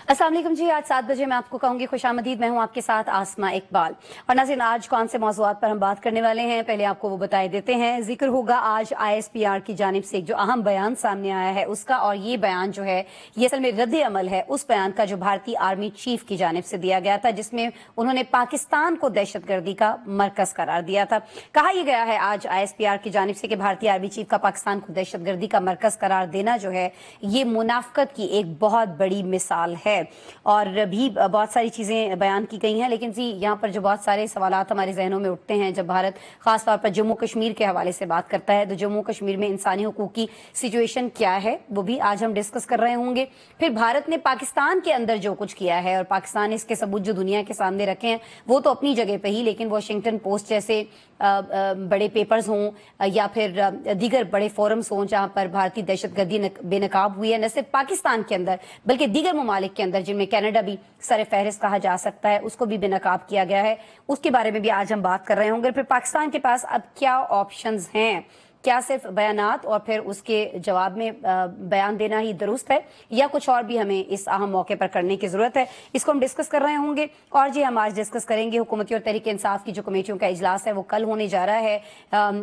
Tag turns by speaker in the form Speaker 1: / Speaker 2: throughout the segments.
Speaker 1: अस्सलाम वालेकुम जी। आज 7 बजे मैं आपको कहूंगी खुशामदीद। मैं हूं आपके साथ आसमा इकबाल। और नाज़रीन, आज कौन से मौज़ूआत पर हम बात करने वाले हैं, पहले आपको वो बताए देते हैं। जिक्र होगा आज ISPR की जानिब से एक जो अहम बयान सामने आया है उसका, और ये बयान जो है ये असल में रद्द अमल है उस बयान का जो भारतीय आर्मी चीफ की जानिब से दिया गया था, जिसमें उन्होंने पाकिस्तान को दहशतगर्दी का मरकज करार दिया था। कहा यह गया है आज ISPR की जानिब से कि भारतीय आर्मी चीफ का पाकिस्तान को दहशतगर्दी का मरकज करार देना जो है ये मुनाफकत की एक बहुत बड़ी मिसाल है। और भी बहुत सारी चीज़ें बयान की गई हैं, लेकिन जी यहाँ पर जो बहुत सारे सवालात हमारे जहनों में उठते हैं जब भारत खास तौर पर जम्मू कश्मीर के हवाले से बात करता है, तो जम्मू कश्मीर में इंसानी हुकूक की सिचुएशन क्या है वो भी आज हम डिस्कस कर रहे होंगे। फिर भारत ने पाकिस्तान के अंदर जो कुछ किया है और पाकिस्तान ने इसके सबूत जो दुनिया के सामने रखे हैं वो तो अपनी जगह पे ही, लेकिन वॉशिंगटन पोस्ट जैसे बड़े पेपर्स हों या फिर दीगर बड़े फोरम्स हों जहां पर भारतीय दहशतगर्दी बेनकाब हुई है, न सिर्फ पाकिस्तान के अंदर बल्कि दीगर ममालिक के अंदर जिनमें कनाडा भी सर फहरिस्त कहा जा सकता है, उसको भी बेनकाब किया गया है। उसके बारे में भी आज हम बात कर रहे होंगे। फिर पाकिस्तान के पास अब क्या ऑप्शंस हैं, क्या सिर्फ बयानात और फिर उसके जवाब में बयान देना ही दुरुस्त है या कुछ और भी हमें इस अहम मौके पर करने की जरूरत है, इसको हम डिस्कस कर रहे होंगे। और जी हम आज डिस्कस करेंगे हुकूमती और तहरीक इंसाफ की जो कमेटियों का इजलास है वो कल होने जा रहा है।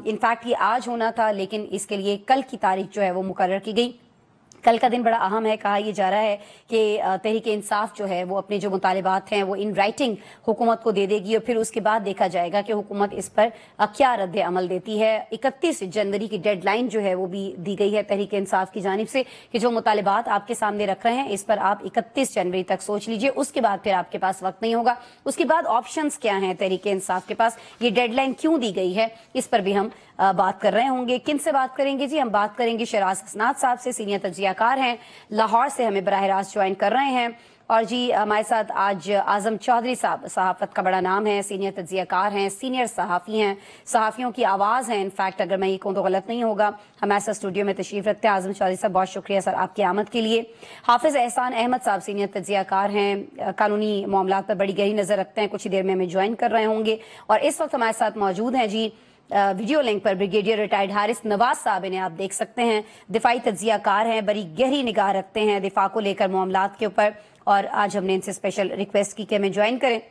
Speaker 1: इनफैक्ट ये आज होना था लेकिन इसके लिए कल की तारीख जो है वो मुकर्रर की गई। कल का दिन बड़ा अहम है। कहा यह जा रहा है कि तहरीक इंसाफ जो है वो अपने जो मुतालिबात हैं वो इन राइटिंग हुकूमत को दे देगी और फिर उसके बाद देखा जाएगा कि हुकूमत इस पर क्या रद्द अमल देती है। 31 जनवरी की डेडलाइन जो है वो भी दी गई है तहरीक इंसाफ की जानिब से कि जो मुतालिबात आपके सामने रख रहे हैं इस पर आप 31 जनवरी तक सोच लीजिए, उसके बाद फिर आपके पास वक्त नहीं होगा। उसके बाद ऑप्शंस क्या हैं तहरीक इंसाफ के पास, ये डेडलाइन क्यों दी गई है, इस पर भी हम बात कर रहे होंगे। किन से बात करेंगे जी? हम बात करेंगे शराज हसनात साहब से, सीनियर तज्जियाकार हैं, लाहौर से हमें बराह रास्त ज्वाइन कर रहे हैं। और जी हमारे साथ आज आजम चौधरी साहब, सहाफत का बड़ा नाम है, सीनियर तज्जियाकार हैं, सीनियर सहाफ़ी हैं, सहाफ़ियों की आवाज़ हैं। इनफैक्ट अगर मैं ये कहूँ तो गलत नहीं होगा। हमारे साथ स्टूडियो में तशरीफ़ रखते हैं आजम चौधरी साहब, बहुत शुक्रिया सर आपकी आमद के लिए। हाफिज़ एहसान अहमद साहब सीनियर तज्जियाकार हैं, कानूनी मामलात पर बड़ी गहरी नज़र रखते हैं, कुछ ही देर में हमें ज्वाइन कर रहे होंगे। और इस वक्त हमारे साथ मौजूद हैं जी वीडियो लिंक पर ब्रिगेडियर रिटायर्ड हारिस नवाज साहब, इन्हें आप देख सकते हैं, दिफाई तज्जियाकार हैं, बड़ी गहरी निगाह रखते हैं दिफा को लेकर मामलात के ऊपर। और आज हमने इनसे स्पेशल रिक्वेस्ट की कि हमें ज्वाइन करें।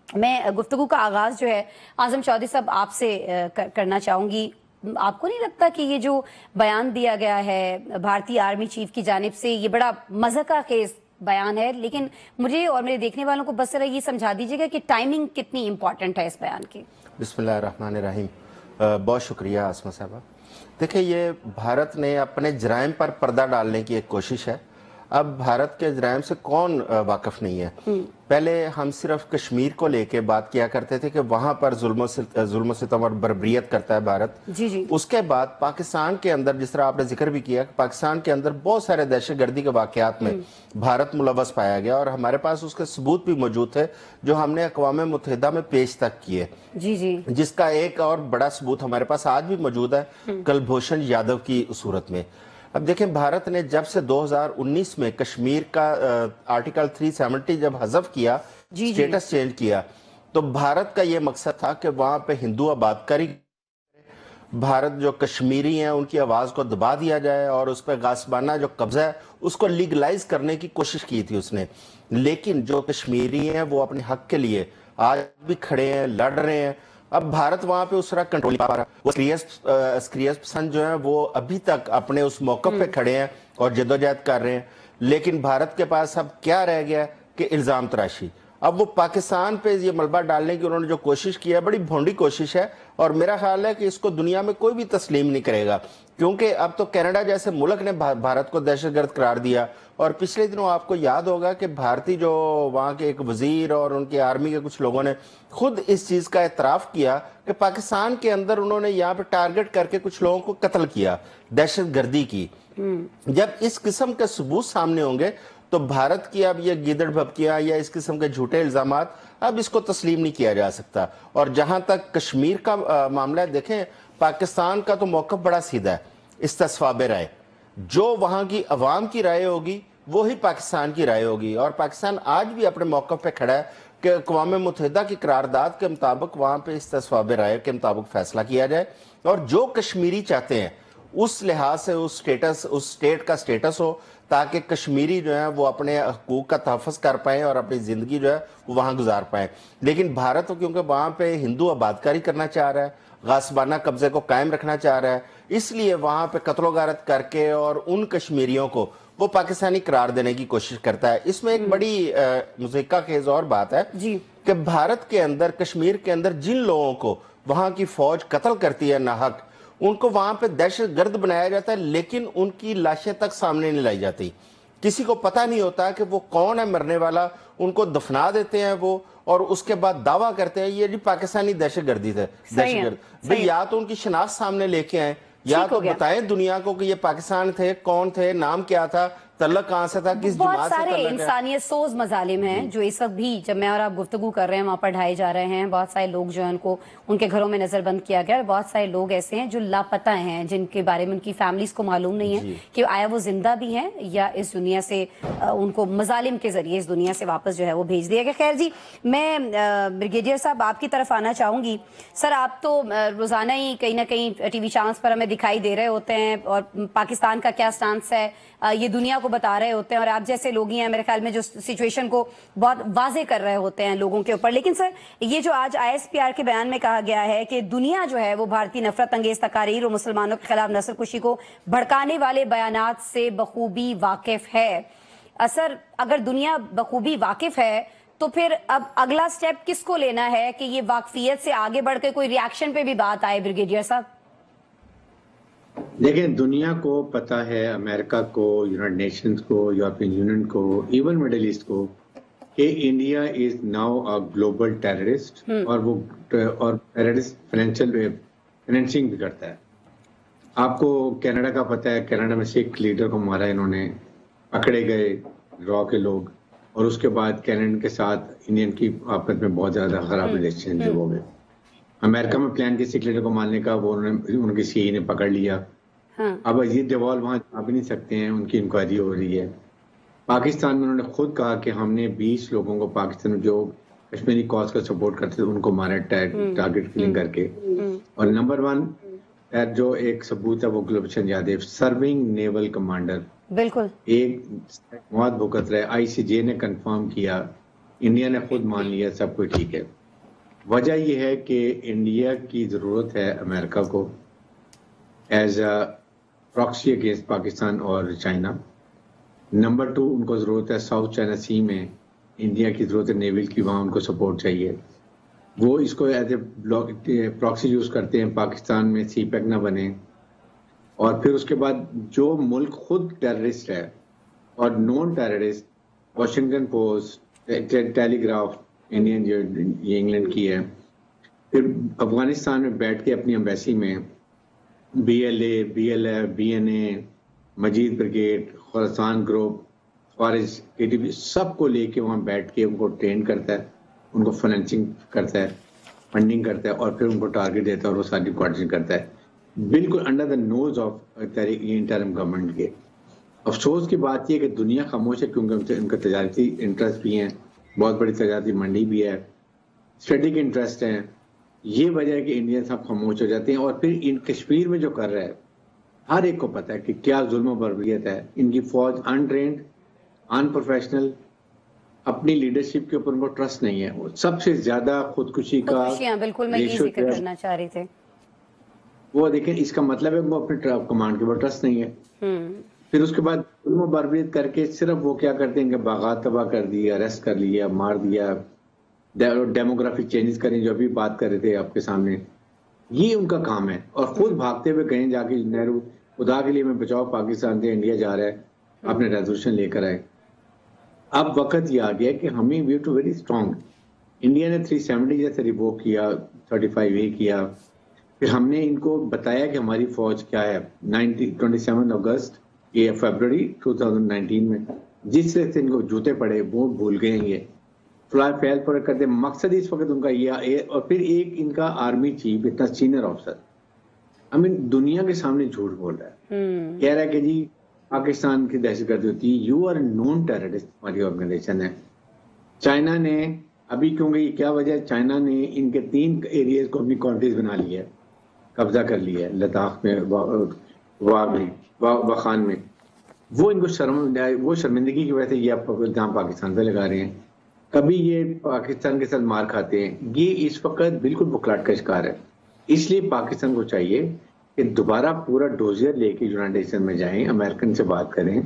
Speaker 1: मैं गुफ्तगू का आगाज़ जो है आजम चौधरी साहब आपसे करना चाहूँगी। आपको नहीं लगता कि ये जो बयान दिया गया है भारतीय आर्मी चीफ की जानिब से ये बड़ा मज़ाक़ खेज़ बयान है, लेकिन मुझे और मेरे देखने वालों को बस जरा ये समझा दीजिएगा कि टाइमिंग कितनी इंपॉर्टेंट है इस बयान की।
Speaker 2: बिस्मिल्लाहिर्रहमानिर्रहीम। बहुत शुक्रिया आसमा साहबा। देखिए, ये भारत ने अपने जराइम पर पर्दा डालने की एक कोशिश है। अब भारत के जराइम से कौन वाकिफ नहीं है। पहले हम सिर्फ कश्मीर को लेके बात किया करते थे कि वहां पर जुल्म सितम और बर्बरियत करता है भारत।
Speaker 1: जी जी।
Speaker 2: उसके बाद पाकिस्तान के अंदर, जिस तरह आपने जिक्र भी किया, पाकिस्तान के अंदर बहुत सारे दहशतगर्दी के वाकयात में भारत मुलव्वस पाया गया और हमारे पास उसके सबूत भी मौजूद थे जो हमने अक़वाम मुत्तहिदा में पेश तक किए।
Speaker 1: जी जी। जिसका
Speaker 2: एक और बड़ा सबूत हमारे पास आज भी मौजूद है कुलभूषण यादव की सूरत में। अब देखें, भारत ने जब से 2019 में कश्मीर का आर्टिकल 370 जब हज़फ किया, स्टेटस चेंज किया, तो भारत का ये मकसद था कि वहां पे हिंदू आबादकारी, भारत जो कश्मीरी हैं उनकी आवाज को दबा दिया जाए और उस पर गासबाना जो कब्जा है उसको लीगलाइज करने की कोशिश की थी उसने। लेकिन जो कश्मीरी हैं वो अपने हक के लिए आज भी खड़े हैं, लड़ रहे हैं। अब भारत वहां पे उस तरह कंट्रोल नहीं पा रहा। वो सक्रियस पसंद जो है वो अभी तक अपने उस मौके पे खड़े हैं और जदोजहद कर रहे हैं। लेकिन भारत के पास अब क्या रह गया कि इल्जाम तराशी। अब वो पाकिस्तान पे ये मलबा डालने की उन्होंने जो कोशिश की है, बड़ी भोंडी कोशिश है और मेरा ख्याल है कि इसको दुनिया में कोई भी तस्लीम नहीं करेगा, क्योंकि अब तो कनाडा जैसे मुल्क ने भारत को दहशतगर्द करार दिया। और पिछले दिनों आपको याद होगा कि भारतीय जो वहाँ के एक वजीर और उनके आर्मी के कुछ लोगों ने खुद इस चीज़ का एतराफ़ किया कि पाकिस्तान के अंदर उन्होंने यहाँ पे टारगेट करके कुछ लोगों को कत्ल किया, दहशतगर्दी की। जब इस किस्म के सबूत सामने होंगे तो भारत की अब ये गीदड़ भपकियां या इस किस्म के झूठे इल्जामात, अब इसको तस्लीम नहीं किया जा सकता। और जहां तक कश्मीर का मामला है, देखें पाकिस्तान का तो मौक़िफ़ बड़ा सीधा है, इस्तिस्वाब राय, जो वहां की अवाम की राय होगी वो ही पाकिस्तान की राय होगी। और पाकिस्तान आज भी अपने मौक़िफ़ पे खड़ा है कि अक़वाम मुत्तहिदा की करारदाद के मुताबिक वहां पे इस्तिस्वाब राय के मुताबिक फैसला किया जाए और जो कश्मीरी चाहते हैं उस लिहाज से उस स्टेट का स्टेटस हो, تاکہ کشمیری جو ہے وہ اپنے حقوق کا تحفظ کر پائیں اور اپنی زندگی جو ہے وہ وہاں گزار پائیں. لیکن بھارت کیونکہ وہاں پہ ہندو آبادکاری کرنا چاہ رہا ہے, غاصبانہ قبضے کو قائم رکھنا چاہ رہا ہے, اس لیے وہاں پہ قتل و غارت کر کے اور ان کشمیریوں کو وہ پاکستانی قرار دینے کی کوشش کرتا ہے. اس میں ایک بڑی مضحکہ خیز اور بات ہے کہ بھارت کے اندر, کشمیر کے اندر جن لوگوں کو وہاں کی فوج قتل کرتی ہے ناحق, ان کو وہاں پہ دہشت گرد بنایا جاتا ہے, لیکن ان کی لاشیں تک سامنے نہیں لائی جاتی. کسی کو پتہ نہیں ہوتا کہ وہ کون ہے مرنے والا, ان کو دفنا دیتے ہیں وہ, اور اس کے بعد دعویٰ کرتے ہیں یہ پاکستانی دہشت گردی تھے. دہشت گرد بھئی یا تو ان کی شناخت سامنے لے کے آئیں, یا تو بتائیں دنیا کو کہ یہ پاکستان تھے, کون تھے, نام کیا تھا, تعلق کہاں سے تھا, کس جماعت سے تعلق ہے.
Speaker 1: بہت سارے انسانیت سوز مظالم ہیں جو اس وقت بھی جب میں اور آپ گفتگو کر رہے ہیں وہاں پر ڈھائے جا رہے ہیں. بہت سارے لوگ جو ہیں ان کو ان کے گھروں میں نظر بند کیا گیا, اور بہت سارے لوگ ایسے ہیں جو لاپتہ ہیں, جن کے بارے میں ان کی فیملیز کو معلوم نہیں ہے کہ آیا وہ زندہ بھی ہیں یا اس دنیا سے ان کو مظالم کے ذریعے اس دنیا سے واپس جو ہے وہ بھیج دیا گیا. خیر جی, میں بریگیڈیئر صاحب آپ کی طرف آنا چاہوں گی. سر, آپ تو روزانہ ہی کہیں نہ کہیں ٹی وی چینلز پر ہمیں دکھائی دے رہے ہوتے ہیں اور پاکستان کا کیا سٹانس ہے یہ دنیا کو بتا رہے ہوتے ہیں, اور آپ جیسے لوگ ہی ہیں میرے خیال میں جو سچویشن کو بہت واضح کر رہے ہوتے ہیں لوگوں کے اوپر. لیکن سر, یہ جو آج ISPR کے بیان میں کہا گیا ہے کہ دنیا جو ہے وہ بھارتی نفرت انگیز تقاریر اور مسلمانوں کے خلاف نسل کشی کو بھڑکانے والے بیانات سے بخوبی واقف ہے. سر, اگر دنیا بخوبی واقف ہے تو پھر اب اگلا سٹیپ کس کو لینا ہے کہ یہ واقفیت سے آگے بڑھ کے کوئی ریاکشن پہ بھی بات آئے؟ بریگیڈیئر صاحب
Speaker 3: دیکھیں, دنیا کو پتہ ہے, امریکہ کو, یونائٹڈ نیشنز کو, یورپین یونین کو, ایون مڈل ایسٹ کو, کہ India is now a global terrorist, اور وہ ٹیررسٹ فائنینسنگ بھی کرتا ہے. آپ کو کینیڈا کا پتہ ہے, کینیڈا میں سکھ لیڈر کو مارا انہوں نے, پکڑے گئے را کے لوگ, اور اس کے بعد کینیڈا کے ساتھ انڈین کی آپس میں بہت زیادہ خراب ریلیشن جو ہو گئے. امریکہ میں پلان کی سکھ لیڈر کو مارنے کا, وہ ان کی سی نے پکڑ لیا. اب یہ دیوال وہاں جا بھی نہیں سکتے ہیں, ان کی انکوائری ہو رہی ہے. پاکستان میں انہوں نے خود کہا کہ ہم نے 20 لوگوں کو پاکستان میں جو کشمیری کاز کا سپورٹ کرتے تھے ان کو مارا ٹارگٹ کلنگ کر کے. اور نمبر 1 جو ایک ثبوت ہے وہ گلبشن یادیو, سرونگ نیول کمانڈر,
Speaker 1: بالکل
Speaker 3: ایک موت بھگت رہے. ICJ نے کنفرم کیا, انڈیا نے خود مان لیا, سب کچھ ٹھیک ہے. وجہ یہ ہے کہ انڈیا کی ضرورت ہے امریکہ کو as a proxy against Pakistan اور چائنا. نمبر 2, ان کو ضرورت ہے ساؤتھ چائنا سی میں انڈیا کی ضرورت ہے نیول کی, وہاں ان کو سپورٹ چاہیے. وہ اس کو ایز اے پراکسی یوز کرتے ہیں پاکستان میں سی پیک نہ بنے. اور پھر اس کے بعد جو ملک خود ٹیررسٹ ہے اور نون ٹیررسٹ, واشنگٹن پوسٹ, ٹیلی گراف انڈین جو یہ انگلینڈ کی ہے, پھر افغانستان میں بیٹھ کے اپنی ایمبیسی میں BLA, BLF, BNA, مجید بریگیڈ, خراسان گروپ, خوارج, KTP, سب کو لے کے وہاں بیٹھ کے ان کو ٹرین کرتا ہے, ان کو فائنینسنگ کرتا ہے, فنڈنگ کرتا ہے, اور پھر ان کو ٹارگٹ دیتا ہے اور وہ ساری کوارڈینیشن کرتا ہے, بالکل under the nose of interim government کے. افسوس کی بات یہ کہ دنیا خاموش ہے, کیونکہ ان کا تجارتی انٹرسٹ بھی ہیں, بہت بڑی تجارتی منڈی بھی ہے, اسٹریٹجک انٹرسٹ ہیں. یہ وجہ ہے کہ انڈین صاحب خاموش ہو جاتے ہیں. اور پھر ان کشمیر میں جو کر رہا ہے, ہر ایک کو پتہ ہے کہ کیا ظلم و بربریت ہے. ان کی فوج انٹرینڈ, ان پروفیشنل, اپنی لیڈرشپ کے اوپر ان کو ٹرسٹ نہیں ہے. سب سے زیادہ خودکشی کا
Speaker 1: بالکل میں یہ ذکر کرنا چاہ رہے تھے.
Speaker 3: وہ دیکھیں, اس کا مطلب ہے وہ اپنے کمانڈ کے اوپر ٹرسٹ نہیں ہے. پھر اس کے بعد ظلم و بربریت کر کے صرف وہ کیا کرتے ہیں کہ باغات تباہ کر دیا, اریسٹ کر لیا, مار دیا, ڈیموگرافک چینجز کریں جو ابھی بات کر رہے تھے آپ کے سامنے. یہ ان کا کام ہے. اور خود بھاگتے ہوئے کہیں جا کے نہرو خدا کے لیے میں بچاؤ پاکستان سے, انڈیا جا رہا ہے, اپنے ریزولوشن لے کر آئے. اب وقت یہ آ گیا کہ ہمیں وی ٹو ویری اسٹرانگ. انڈیا نے 370 جیسے ریووک کیا, 35A کیا. پھر ہم نے ان کو بتایا کہ ہماری فوج کیا ہے. 27 اگست یہ فیبروری 2019 میں جس سے ان کو جوتے پڑے وہ بھول گئے ہیں. یہ فلائی فیل پر کرتے مقصد اس وقت ان کا یہ. اور پھر ایک ان کا آرمی چیف اتنا سینئر آفیسر دنیا کے سامنے جھوٹ بول رہا ہے, کہہ رہا ہے کہ جی پاکستان کی دہشت گردی ہوتی ہے, یو آر نون ٹیررسٹ, ہماری آرگنائزیشن ہے. چائنا نے ابھی, کیونکہ یہ کیا وجہ ہے, چائنا نے ان کے 3 ایریاز کو اپنی کانٹریز بنا لی ہے, قبضہ کر لیا ہے, لداخ میں, واخان میں. वो शर्मिंदगी की वजह से ये आप इल्जाम पाकिस्तान पे लगा रहे हैं। कभी ये पाकिस्तान के साथ मार खाते हैं, ये इस वक्त बिल्कुल बुखलाहट का शिकार है। इसलिए पाकिस्तान को चाहिए कि दोबारा पूरा डोजियर लेके यूनाइटेड नेशन में जाएं, अमेरिकन से बात करें,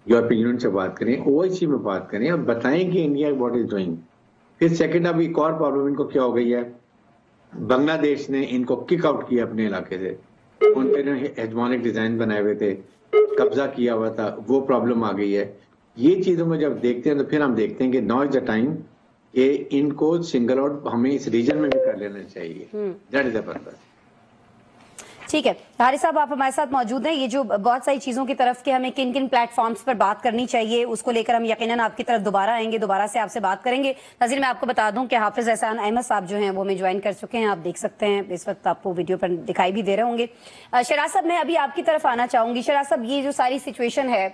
Speaker 3: यूरोपियन यूनियन से बात करें, ओआईसी में बात करें और बताएं कि इंडिया व्हाट इज डूइंग। फिर सेकंड, अब एक और प्रॉब्लम इनको क्या हो गई है, बांग्लादेश ने इनको किक आउट किया अपने इलाके से, उन पे हेजमोनिक डिजाइन बनाए हुए थे, कब्जा किया हुआ था, वो प्रॉब्लम आ गई है। ये चीजों में जब देखते हैं तो फिर हम देखते हैं कि नाउ इज द टाइम कि इनको सिंगल आउट हमें इस रीजन में भी कर लेना चाहिए। That is the purpose.
Speaker 1: ठीक है, हारिस साहब आप हमारे साथ मौजूद हैं। ये जो बहुत सारी चीजों की तरफ के हमें किन किन प्लेटफॉर्म्स पर बात करनी चाहिए उसको लेकर हम यकीनन आपकी तरफ दोबारा आएंगे, दोबारा से आपसे बात करेंगे। नाज़रीन, मैं आपको बता दूं कि हाफिज एहसान अहमद साहब जो हैं वो हमें ज्वाइन कर चुके हैं, आप देख सकते हैं इस वक्त आपको वीडियो पर दिखाई भी दे रहे होंगे। शराज साहब, मैं अभी आपकी तरफ आना चाहूंगी। शराज साहब, ये जो सारी सिचुएशन है,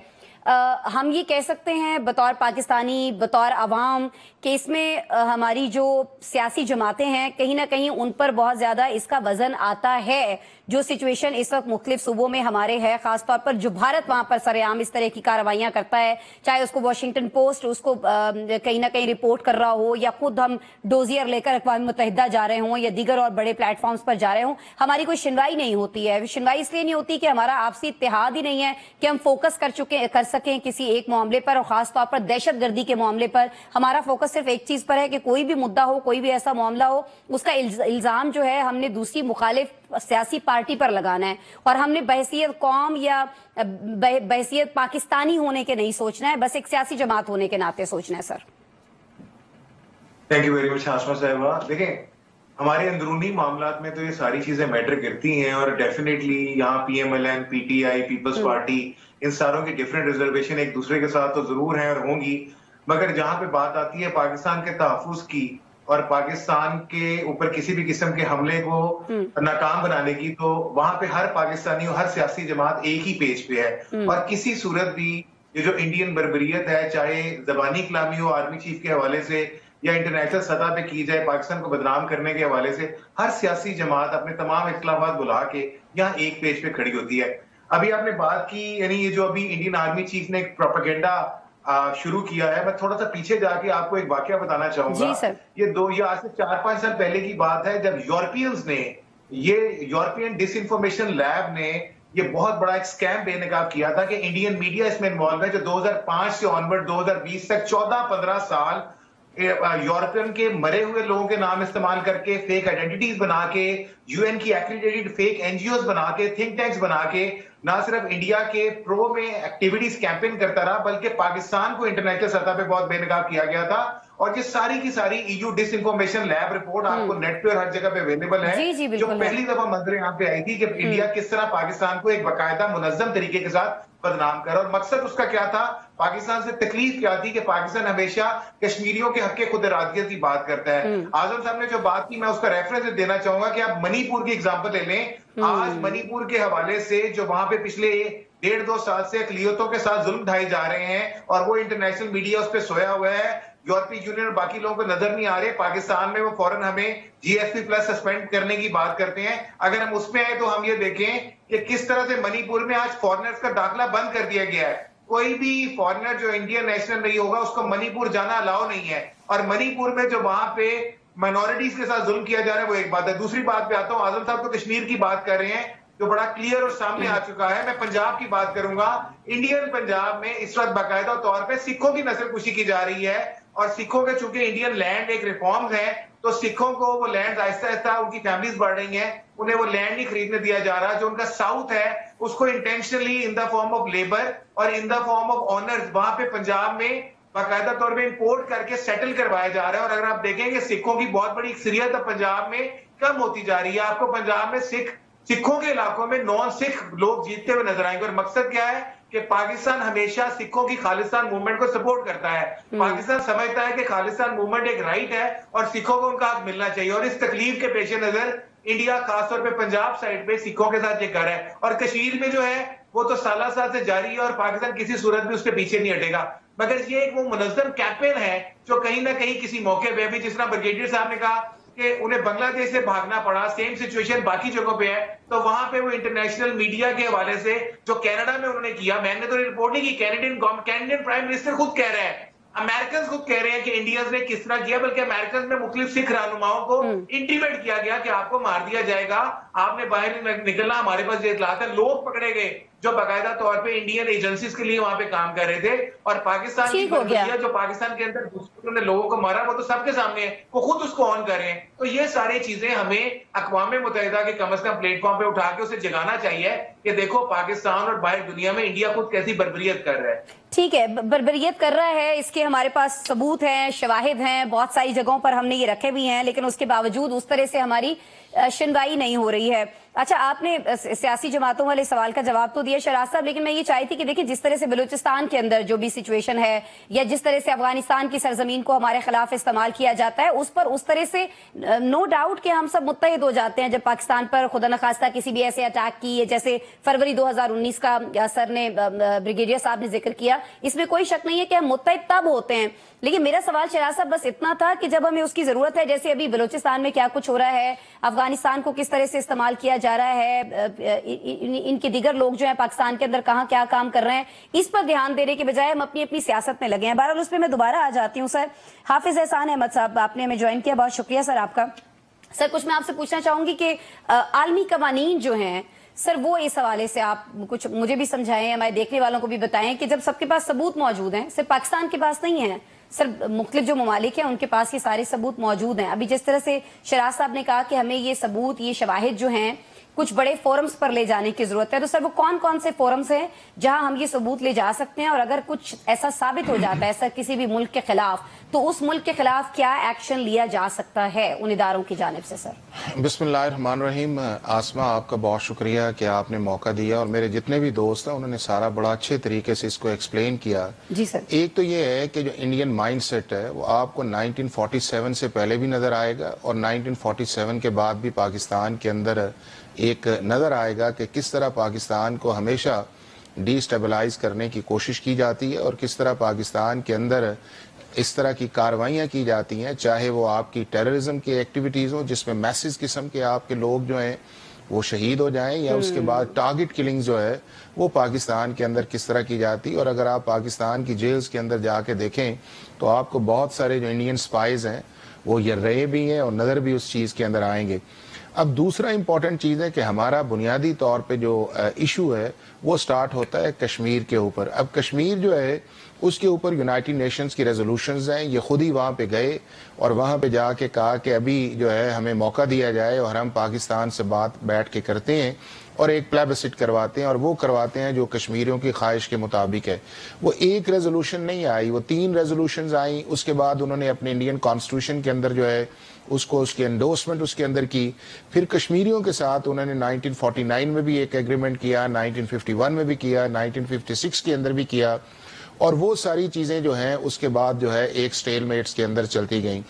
Speaker 1: हम ये कह सकते हैं बतौर पाकिस्तानी, बतौर अवाम, कि इसमें हमारी जो सियासी जमातें हैं कहीं ना कहीं उन पर बहुत ज्यादा इसका वजन आता है। जो सिचुएशन इस वक्त मुख्तलिफ सूबों में हमारे है, खासतौर पर जो भारत वहां पर सरेआम इस तरह की कार्रवाइयां करता है, चाहे उसको वॉशिंगटन पोस्ट उसको कहीं ना कहीं रिपोर्ट कर रहा हो, या खुद हम डोजियर लेकर अक़वाम मुत्तहिदा जा रहे हों, या दीगर और बड़े प्लेटफॉर्म्स पर जा रहे हों, हमारी कोई सुनवाई नहीं होती है। सुनवाई इसलिए नहीं होती कि हमारा आपसी इत्तेहाद ही नहीं है कि हम फोकस कर सकें किसी एक मामले पर, और खासतौर पर दहशत गर्दी के मामले पर हमारा फोकस सिर्फ एक चीज पर है कि कोई भी मुद्दा हो, कोई भी ऐसा मामला हो, उसका इल्जाम जो है हमने दूसरी मुखालिफ सियासी पार्टी पर लगाना है, और हमने बहसियत कौम या बहसियत पाकिस्तानी होने के नहीं सोचना है, बस एक सियासी जमात होने के नाते सोचना है। Sir,
Speaker 4: thank you very much Hashma साहिबा। देखें, हमारे अंदरूनी मामलात में तो ये सारी चीजें मैटर करती हैं, और डेफिनेटली यहाँ PMLN, PTI, पीपल्स पार्टी, इन सारों की डिफरेंट रिजर्वेशन एक दूसरे के साथ तो जरूर हैं और होंगी, मगर जहां पे बात आती है पाकिस्तान के तहफ्फुज की और पाकिस्तान के ऊपर किसी भी किस्म के हमले को नाकाम बनाने की, तो वहां पे हर पाकिस्तानी और हर सियासी जमात एक ही पेज पे है। और किसी सूरत भी ये जो इंडियन बर्बरियत है, चाहे जबानी कलामी हो आर्मी चीफ के हवाले से या इंटरनेशनल सतह पे की जाए पाकिस्तान को बदनाम करने के हवाले से, हर सियासी जमात अपने तमाम इख्तिलाफात बुला के यहाँ एक पेज पे खड़ी होती है। अभी आपने बात की, यानी ये जो अभी इंडियन आर्मी चीफ ने एक प्रोपेगेंडा शुरू किया है, मैं थोड़ा सा पीछे जाके आपको एक वाकया बताना चाहूंगा। ये आज से 4-5 साल पहले की बात है, जब यूरोपियंस ने, ये यूरोपियन डिसइंफॉर्मेशन लैब ने ये बहुत बड़ा एक स्कैम बेनकाब किया था कि इंडियन मीडिया इसमें इन्वॉल्व है, जो 2005 से ऑनवर्ड 2020 तक 14-15 साल यूरोपियन के मरे हुए लोगों के नाम इस्तेमाल करके, फेक आइडेंटिटीज बना के, यूएन की एक्रीडेटेड फेक एनजीओज बना के, थिंक टैंक्स बना के, ना सिर्फ इंडिया के प्रो में एक्टिविटीज कैंपेन करता रहा, बल्कि पाकिस्तान को इंटरनेशनल सतह पे बहुत बेनकाब किया गया था। और ये सारी की सारी EU डिसइंफॉर्मेशन लैब रिपोर्ट आपको नेट पे और हर जगह पे अवेलेबल है, जो पहली दफा मंजर यहाँ पे आई थी कि इंडिया किस तरह पाकिस्तान को एक बाकायदा मुनज्जम तरीके के साथ बदनाम कर, और मकसद उसका क्या था, पाकिस्तान से तकलीफ क्या थी कि पाकिस्तान हमेशा कश्मीरियों के हक खुद इरादियत की बात करता है। आजम साहब ने जो बात की, मैं उसका रेफरेंस देना चाहूंगा कि आप मणिपुर की एग्जाम्पल ले लें। आज मणिपुर के हवाले से जो वहां पे पिछले 1.5-2 साल से अकलियतों के साथ जुल्म ढाए जा रहे हैं, और वो इंटरनेशनल मीडिया उस पर सोया हुआ है, यूरोपीय यूनियन और बाकी लोगों को नजर नहीं आ रहे, पाकिस्तान में वो फौरन हमें GSP+ सस्पेंड करने की बात करते हैं। अगर हम उसमें आए तो हम ये देखें कि किस तरह से मणिपुर में आज फॉरेनर्स का दाखिला बंद कर दिया गया है। कोई भी फॉरेनर जो इंडियन नेशनल नहीं होगा उसको मणिपुर जाना अलाउ नहीं है, और मणिपुर में जो वहां पे माइनॉरिटीज के साथ जुल्म किया जा रहा है वो एक बात है। दूसरी बात पे आता हूं, आजम साहब तो कश्मीर की बात कर रहे हैं जो बड़ा क्लियर और सामने आ चुका है। मैं पंजाब की बात करूंगा। इंडियन पंजाब में इस वक्त बाकायदा तौर पे सिखों की नस्लकुशी की जा रही है, और सिखों के चूंकि इंडियन लैंड एक रिफॉर्म्स है, तो सिखों को वो लैंड आहिस्ता आहिस्ता, उनकी फैमिलीज बढ़ रही हैं, उन्हें वो लैंड नहीं खरीदने दिया जा रहा। जो उनका साउथ है उसको intentionally in the form of labour और in the form of honours वहां पे पंजाब में बाकायदा तौर पे इंपोर्ट करके सेटल करवाया जा रहा है। और अगर आप देखेंगे सिखों की बहुत बड़ी अक्सरियत पंजाब में कम होती जा रही है। आपको पंजाब में सिखों के इलाकों में नॉन सिख लोग जीतते हुए नजर आएंगे। और मकसद क्या है कि पाकिस्तान हमेशा सिखों की खालिस्तान मूवमेंट को सपोर्ट करता है। पाकिस्तान समझता है कि खालिस्तान मूवमेंट एक राइट है और सिखों को उनका हक मिलना चाहिए। और इस तकलीफ के पेश नजर इंडिया खासतौर पे पंजाब साइड पे सिखों के साथ ये कर है, और कश्मीर में जो है वो तो साल से जारी है, और पाकिस्तान किसी सूरत में उसके पीछे नहीं हटेगा। मगर ये एक वो मुनज़्ज़म कैंपेन है जो कहीं ना कहीं किसी मौके पे भी, जिस तरह ब्रिगेडियर साहब ने कहा کہ انہیں بنگلہ دیش سے بھاگنا پڑا. سیم سچویشن باقی جگہوں پہ ہے. تو وہاں پہ وہ انٹرنیشنل میڈیا کے حوالے سے جو کینیڈا میں انہوں نے کیا, میں نے تو رپورٹ نہیں کی, کینیڈین پرائم منسٹر خود کہہ رہے ہیں, امریکنز خود کہہ رہے ہیں کہ انڈینز نے کس طرح کیا, بلکہ امریکنز میں مختلف سکھ رہنماؤں کو انٹیمیٹ کیا گیا کہ آپ کو مار دیا جائے گا, آپ نے باہر نکلنا, ہمارے پاس یہ اطلاعات ہے. لوگ پکڑے گئے جو باقاعدہ طور پہ انڈین ایجنسیز کے لیے وہاں پہ کام کر رہے تھے, اور پاکستان کی بربریاں جو پاکستان کے اندر دوسروں نے لوگوں کو مارا وہ تو سب کے سامنے ہے, وہ خود اس کو آن کر رہے ہیں. تو یہ ساری چیزیں ہمیں اقوام متحدہ کے کم از کم پلیٹ فارم پہ اٹھا کے اسے جگانا چاہیے کہ دیکھو پاکستان اور باہر دنیا میں انڈیا خود کیسی بربریت کر رہا ہے.
Speaker 1: ٹھیک ہے, بربریت کر رہا ہے, اس کے ہمارے پاس ثبوت ہیں, شواہد ہیں, بہت ساری جگہوں پر ہم نے یہ رکھے بھی ہیں, لیکن اس کے باوجود اس طرح سے ہماری شنوائی نہیں ہو رہی ہے. اچھا, آپ نے سیاسی جماعتوں والے سوال کا جواب تو دیا شہراز صاحب, لیکن میں یہ چاہتی تھی کہ دیکھیں جس طرح سے بلوچستان کے اندر جو بھی سچویشن ہے, یا جس طرح سے افغانستان کی سرزمین کو ہمارے خلاف استعمال کیا جاتا ہے, اس پر اس طرح سے نو ڈاؤٹ کہ ہم سب متحد ہو جاتے ہیں جب پاکستان پر خدا نخواستہ کسی بھی ایسے اٹیک کی, جیسے فروری 2019 کا سر نے, بریگیڈیئر صاحب نے ذکر کیا, اس میں کوئی شک نہیں ہے کہ ہم متحد تب ہوتے ہیں. لیکن میرا سوال شہراز صاحب بس اتنا تھا کہ جب ہمیں اس کی ضرورت ہے, جیسے ابھی بلوچستان میں کیا کچھ ہو رہا ہے, افغانستان کو کس طرح سے استعمال کیا جا رہا ہے, ان کے دیگر لوگ جو ہیں پاکستان کے اندر کہاں کیا کام کر رہے ہیں, اس پر دھیان دینے کے بجائے ہم اپنی اپنی سیاست میں لگے ہیں. بہرحال اس پہ میں دوبارہ آ جاتی ہوں. سر حافظ احسان احمد صاحب, آپ نے ہمیں جوائن کیا, بہت شکریہ سر آپ کا. سر کچھ میں آپ سے پوچھنا چاہوں گی کہ عالمی قوانین جو ہیں سر, وہ اس حوالے سے آپ کچھ مجھے بھی سمجھائیں, ہمارے دیکھنے والوں کو بھی بتائیں کہ جب سب کے پاس ثبوت موجود ہیں, صرف پاکستان کے پاس نہیں ہے سر, مختلف جو ممالک ہیں ان کے پاس یہ سارے ثبوت موجود ہیں. ابھی جس طرح سے شہراز صاحب نے کہا کہ ہمیں یہ ثبوت, یہ شواہد جو ہیں کچھ بڑے فورمز پر لے جانے کی ضرورت ہے, تو سر وہ کون کون سے فورمز ہیں جہاں ہم یہ ثبوت لے جا سکتے ہیں, اور اگر کچھ ایسا ثابت ہو جاتا ہے سر کسی بھی ملک کے خلاف, تو اس ملک کے خلاف کیا ایکشن لیا جا سکتا ہے ان اداروں کی جانب سے؟ سر
Speaker 5: بسم اللہ الرحمن الرحیم. آسما, آپ کا بہت شکریہ کہ آپ نے موقع دیا, اور میرے جتنے بھی دوست ہیں انہوں نے سارا بڑا اچھے طریقے سے اس کو ایکسپلین کیا.
Speaker 1: جی سر.
Speaker 5: ایک تو یہ ہے کہ جو انڈین مائنڈ سیٹ ہے وہ آپ کو 1947 سے پہلے بھی نظر آئے گا, اور 1947 کے بعد بھی پاکستان کے اندر ایک نظر آئے گا کہ کس طرح پاکستان کو ہمیشہ ڈی اسٹیبلائز کرنے کی کوشش کی جاتی ہے, اور کس طرح پاکستان کے اندر اس طرح کی کاروائیاں کی جاتی ہیں, چاہے وہ آپ کی ٹیررزم کی ایکٹیویٹیز ہوں جس میں میسز قسم کے آپ کے لوگ جو ہیں وہ شہید ہو جائیں, یا اس کے بعد ٹارگٹ کلنگ جو ہے وہ پاکستان کے اندر کس طرح کی جاتی. اور اگر آپ پاکستان کی جیلز کے اندر جا کے دیکھیں تو آپ کو بہت سارے جو انڈین سپائز ہیں وہ یہ رہے بھی ہیں اور نظر بھی اس چیز کے اندر آئیں گے. اب دوسرا امپورٹنٹ چیز ہے کہ ہمارا بنیادی طور پہ جو ایشو ہے وہ سٹارٹ ہوتا ہے کشمیر کے اوپر. اب کشمیر جو ہے اس کے اوپر یونائٹڈ نیشنز کی ریزولوشنز ہیں, یہ خود ہی وہاں پہ گئے اور وہاں پہ جا کے کہا کہ ابھی جو ہے ہمیں موقع دیا جائے اور ہم پاکستان سے بات بیٹھ کے کرتے ہیں اور ایک پلیبسٹ کرواتے ہیں, اور وہ کرواتے ہیں جو کشمیریوں کی خواہش کے مطابق ہے. وہ ایک ریزولوشن نہیں آئی, وہ 3 ریزولوشنز آئیں. اس کے بعد انہوں نے اپنے انڈین کانسٹیٹیوشن کے اندر جو ہے اس کو, اس کی انڈورسمنٹ اس کے اندر کی. پھر کشمیریوں کے ساتھ انہوں نے 1949 میں بھی ایک ایگریمنٹ کیا, 1951 میں بھی کیا, 1956 کے اندر بھی کیا, اور وہ ساری چیزیں جو ہیں اس کے بعد جو ہے ایک سٹیل میٹس کے اندر چلتی گئیں.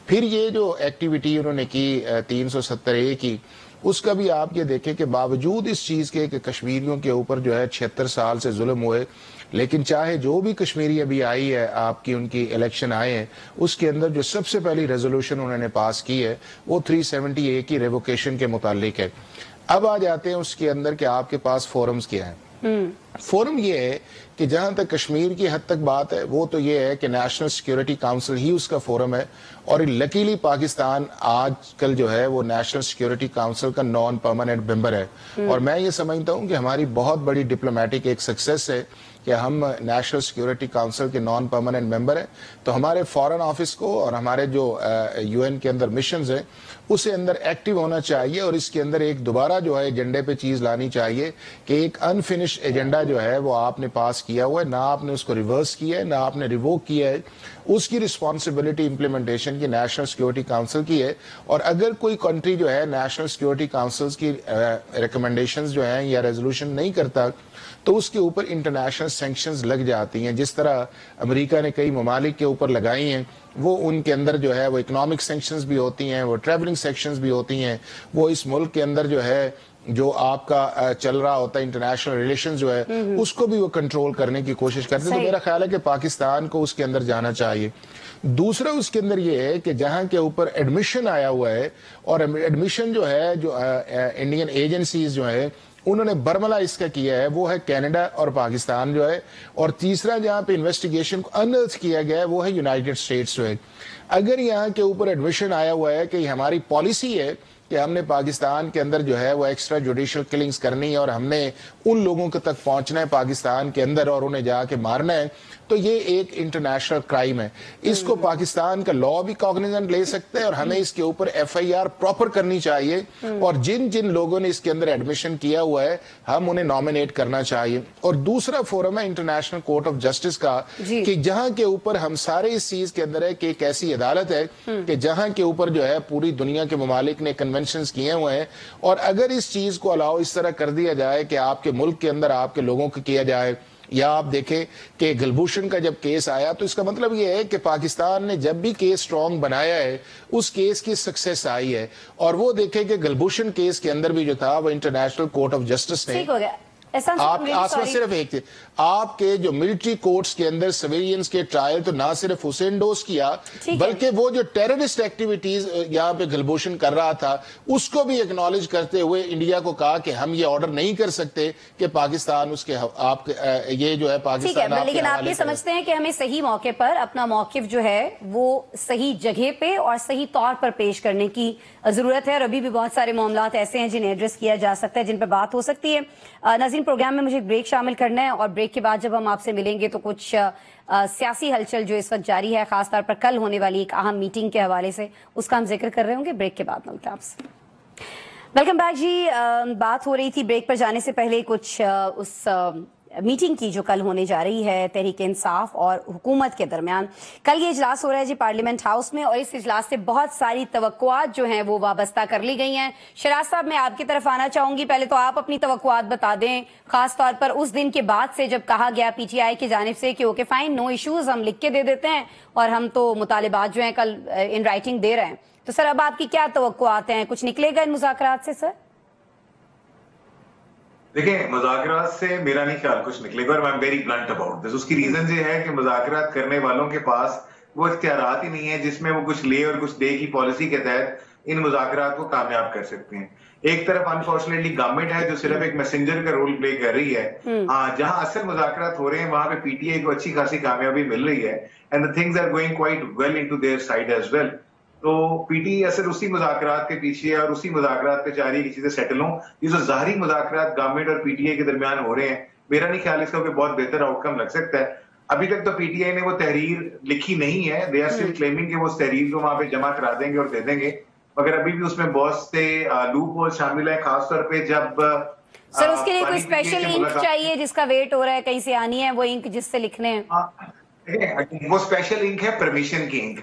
Speaker 5: پھر یہ جو ایکٹیویٹی انہوں نے کی 370A کی, اس کا بھی آپ یہ دیکھیں کہ باوجود اس چیز کے کہ کشمیریوں کے اوپر جو ہے 76 سال سے ظلم ہوئے, لیکن چاہے جو بھی کشمیری ابھی آئی ہے, آپ کی ان کی الیکشن آئے ہیں, اس کے اندر جو سب سے پہلی ریزولوشن انہوں نے پاس کی ہے وہ 370A کی ریووکیشن کے متعلق ہے. اب آ جاتے ہیں اس کے اندر کہ آپ کے پاس فورمز کیا ہیں. فورم یہ ہے کہ جہاں تک کشمیر کی حد تک بات ہے وہ تو یہ ہے کہ نیشنل سیکیورٹی کاؤنسل ہی اس کا فورم ہے, اور لکیلی پاکستان آج کل جو ہے وہ نیشنل سیکیورٹی کاؤنسل کا نان پرماننٹ ممبر ہے. اور میں یہ سمجھتا ہوں کہ ہماری بہت بڑی ڈپلومیٹک ایک سکسیس ہے کہ ہم نیشنل سیکیورٹی کاؤنسل کے نان پرماننٹ ممبر ہیں. تو ہمارے فارن آفس کو اور ہمارے جو UN کے اندر مشنز ہیں اسے اندر ایکٹیو ہونا چاہیے, اور اس کے اندر ایک دوبارہ جو ہے ایجنڈے پہ چیز لانی چاہیے کہ ایک انفنش ایجنڈا جو ہے وہ آپ نے پاس کیا ہوا ہے, نہ آپ نے اس کو ریورس کیا ہے, نہ آپ نے ریووک کیا ہے. اس کی رسپانسبلٹی امپلیمنٹیشن کی نیشنل سیکیورٹی کاؤنسل کی ہے. اور اگر کوئی کنٹری جو ہے نیشنل سیکیورٹی کاؤنسلز کی ریکمنڈیشنز جو ہیں یا ریزولوشن نہیں کرتا تو اس کے اوپر انٹرنیشنل سینکشنز لگ جاتی ہیں. جس طرح امریکہ نے کئی ممالک کے اوپر لگائی ہیں, وہ ان کے اندر جو ہے وہ اکنامک سینکشنز بھی ہوتی ہیں, وہ ٹریولنگ سینکشنز بھی ہوتی ہیں, وہ اس ملک کے اندر جو ہے जो आपका चल रहा होता है इंटरनेशनल रिलेशन जो है उसको भी वो कंट्रोल करने की कोशिश करते हैं। तो मेरा ख्याल है कि पाकिस्तान को उसके अंदर जाना चाहिए। दूसरा उसके अंदर ये है कि जहां के ऊपर एडमिशन आया हुआ है और एडमिशन जो है जो इंडियन एजेंसीज जो है उन्होंने बरमला इसका किया है वो है कनाडा और पाकिस्तान जो है, और तीसरा जहां पे इन्वेस्टिगेशन को अनर्थ किया गया है वो है यूनाइटेड स्टेट्स जो है। अगर यहाँ के ऊपर एडमिशन आया हुआ है कि हमारी पॉलिसी है कि हमने पाकिस्तान के अंदर जो है वो एक्स्ट्रा जुडिशियल किलिंग्स करनी है और हमने उन लोगों के तक पहुंचना है पाकिस्तान के अंदर और उन्हें जाके मारना है, तो ये एक इंटरनेशनल क्राइम है। इसको पाकिस्तान का लॉ भी कॉग्निजेंट ले सकते हैं और हमें इसके ऊपर FIR प्रॉपर करनी चाहिए और जिन जिन लोगों ने इसके अंदर एडमिशन किया हुआ है हम उन्हें नॉमिनेट करना चाहिए। और दूसरा फोरम है इंटरनेशनल कोर्ट ऑफ जस्टिस का कि जहां के ऊपर हम सारे इस चीज के अंदर है कि एक ऐसी अदालत है कि जहां के ऊपर जो है पूरी दुनिया के ममालिक ने कन्वेंशंस किए हुए हैं, और अगर इस चीज को अलाउ इस तरह कर दिया जाए कि आपके मुल्क के अंदर आपके लोगों को किया जाए, या आप देखें कि गुलभूषण का जब केस आया तो इसका मतलब ये है कि पाकिस्तान ने जब भी केस स्ट्रॉन्ग बनाया है उस केस की सक्सेस आई है। और वो देखें कि गुलभूषण केस के अंदर भी जो था वो इंटरनेशनल कोर्ट ऑफ जस्टिस ने आप सिर्फ एक थे आपके जो मिलिट्री कोर्ट्स के अंदर सिविलियंस के ट्रायल तो ना सिर्फ हुसैन डोज किया बल्कि वो जो टेररिस्ट एक्टिविटीज यहाँ पे गुलभूषण कर रहा था उसको भी एक्नॉलेज करते हुए इंडिया को कहा कि हम ये ऑर्डर नहीं कर सकते कि पाकिस्तान उसके आपके ये जो है पाकिस्तान
Speaker 1: है, लेकिन आप ये समझते हैं कि हमें सही मौके पर अपना मौकिफ जो है वो सही जगह पे और सही तौर पर पेश करने की जरूरत है, और अभी भी बहुत सारे मामलात ऐसे हैं जिन्हें एड्रेस किया जा सकता है, जिन पर बात हो सकती है। नाज़रीन, प्रोग्राम में मुझे ब्रेक शामिल करना है और ब्रेक के बाद जब हम आपसे मिलेंगे तो कुछ सियासी हलचल जो इस वक्त जारी है, खासतौर पर कल होने वाली एक अहम मीटिंग के हवाले से, उसका हम जिक्र कर रहे होंगे। ब्रेक के बाद मिलते हैं आपसे। वेलकम बैक जी। बात हो रही थी ब्रेक पर जाने से पहले कुछ उस मीटिंग की जो कल होने जा रही है तहरीक इंसाफ और हुकूमत के दरमियान। कल ये इजलास हो रहा है जी पार्लियामेंट हाउस में, और इस इजलास से बहुत सारी तवक्कुआत जो हैं वो वाबस्ता कर ली गई हैं। शराज साहब, मैं आपकी तरफ आना चाहूंगी, पहले तो आप अपनी तवक्कुआत बता दें, खास तौर पर उस दिन के बाद से जब कहा गया PTI की जानिब से कि ओके फाइन, नो इश्यूज, हम लिख के दे देते हैं और हम तो मुतालिबात जो हैं कल इन राइटिंग दे रहे हैं। तो सर अब आपकी क्या तवक्कुआत हैं, कुछ निकलेगा इन मुज़ाकरात से? सर
Speaker 4: देखिए, मुज़ाकरात से मेरा नहीं ख्याल कुछ निकलेगा, और I am very blunt about this. उसकी रीजन ये है कि मुज़ाकरात करने वालों के पास वो इख्तियारात ही नहीं है जिसमें वो कुछ ले और कुछ दे की पॉलिसी के तहत इन मुज़ाकरात को कामयाब कर सकते हैं। एक तरफ अनफॉर्चुनेटली गवर्नमेंट है जो सिर्फ एक मैसेंजर का रोल प्ले कर रही है। हाँ, जहां असल मुज़ाकरात हो रहे हैं वहां पे PTI को अच्छी खासी कामयाबी मिल रही है, and the things are going quite well into their side as well. तो PTI असल उसी मुज़ाकरात के पीछे और उसी मुज़ाकरात पे चाह रही है कि चीजें सेटल हों। ये जो ज़ाहिरी मुज़ाकरात गवर्नमेंट और PTI के दरमियान हो रहे हैं, मेरा नहीं ख्याल इसका कोई बहुत बेहतर आउटकम लग सकता है। अभी तक तो PTI ने वो तहरीर लिखी नहीं है, दे आर स्टिल क्लेमिंग कि वो उस तहरीर को वहां पे जमा करा देंगे और दे देंगे, मगर अभी भी उसमें बहुत से लूप होल शामिल है, खासतौर पे जब
Speaker 1: सर उसके लिए कोई स्पेशल इंक चाहिए जिसका वेट हो रहा है, कहीं से आनी है वो इंक जिससे लिखने हैं?
Speaker 4: वो स्पेशल इंक है परमिशन की इंक,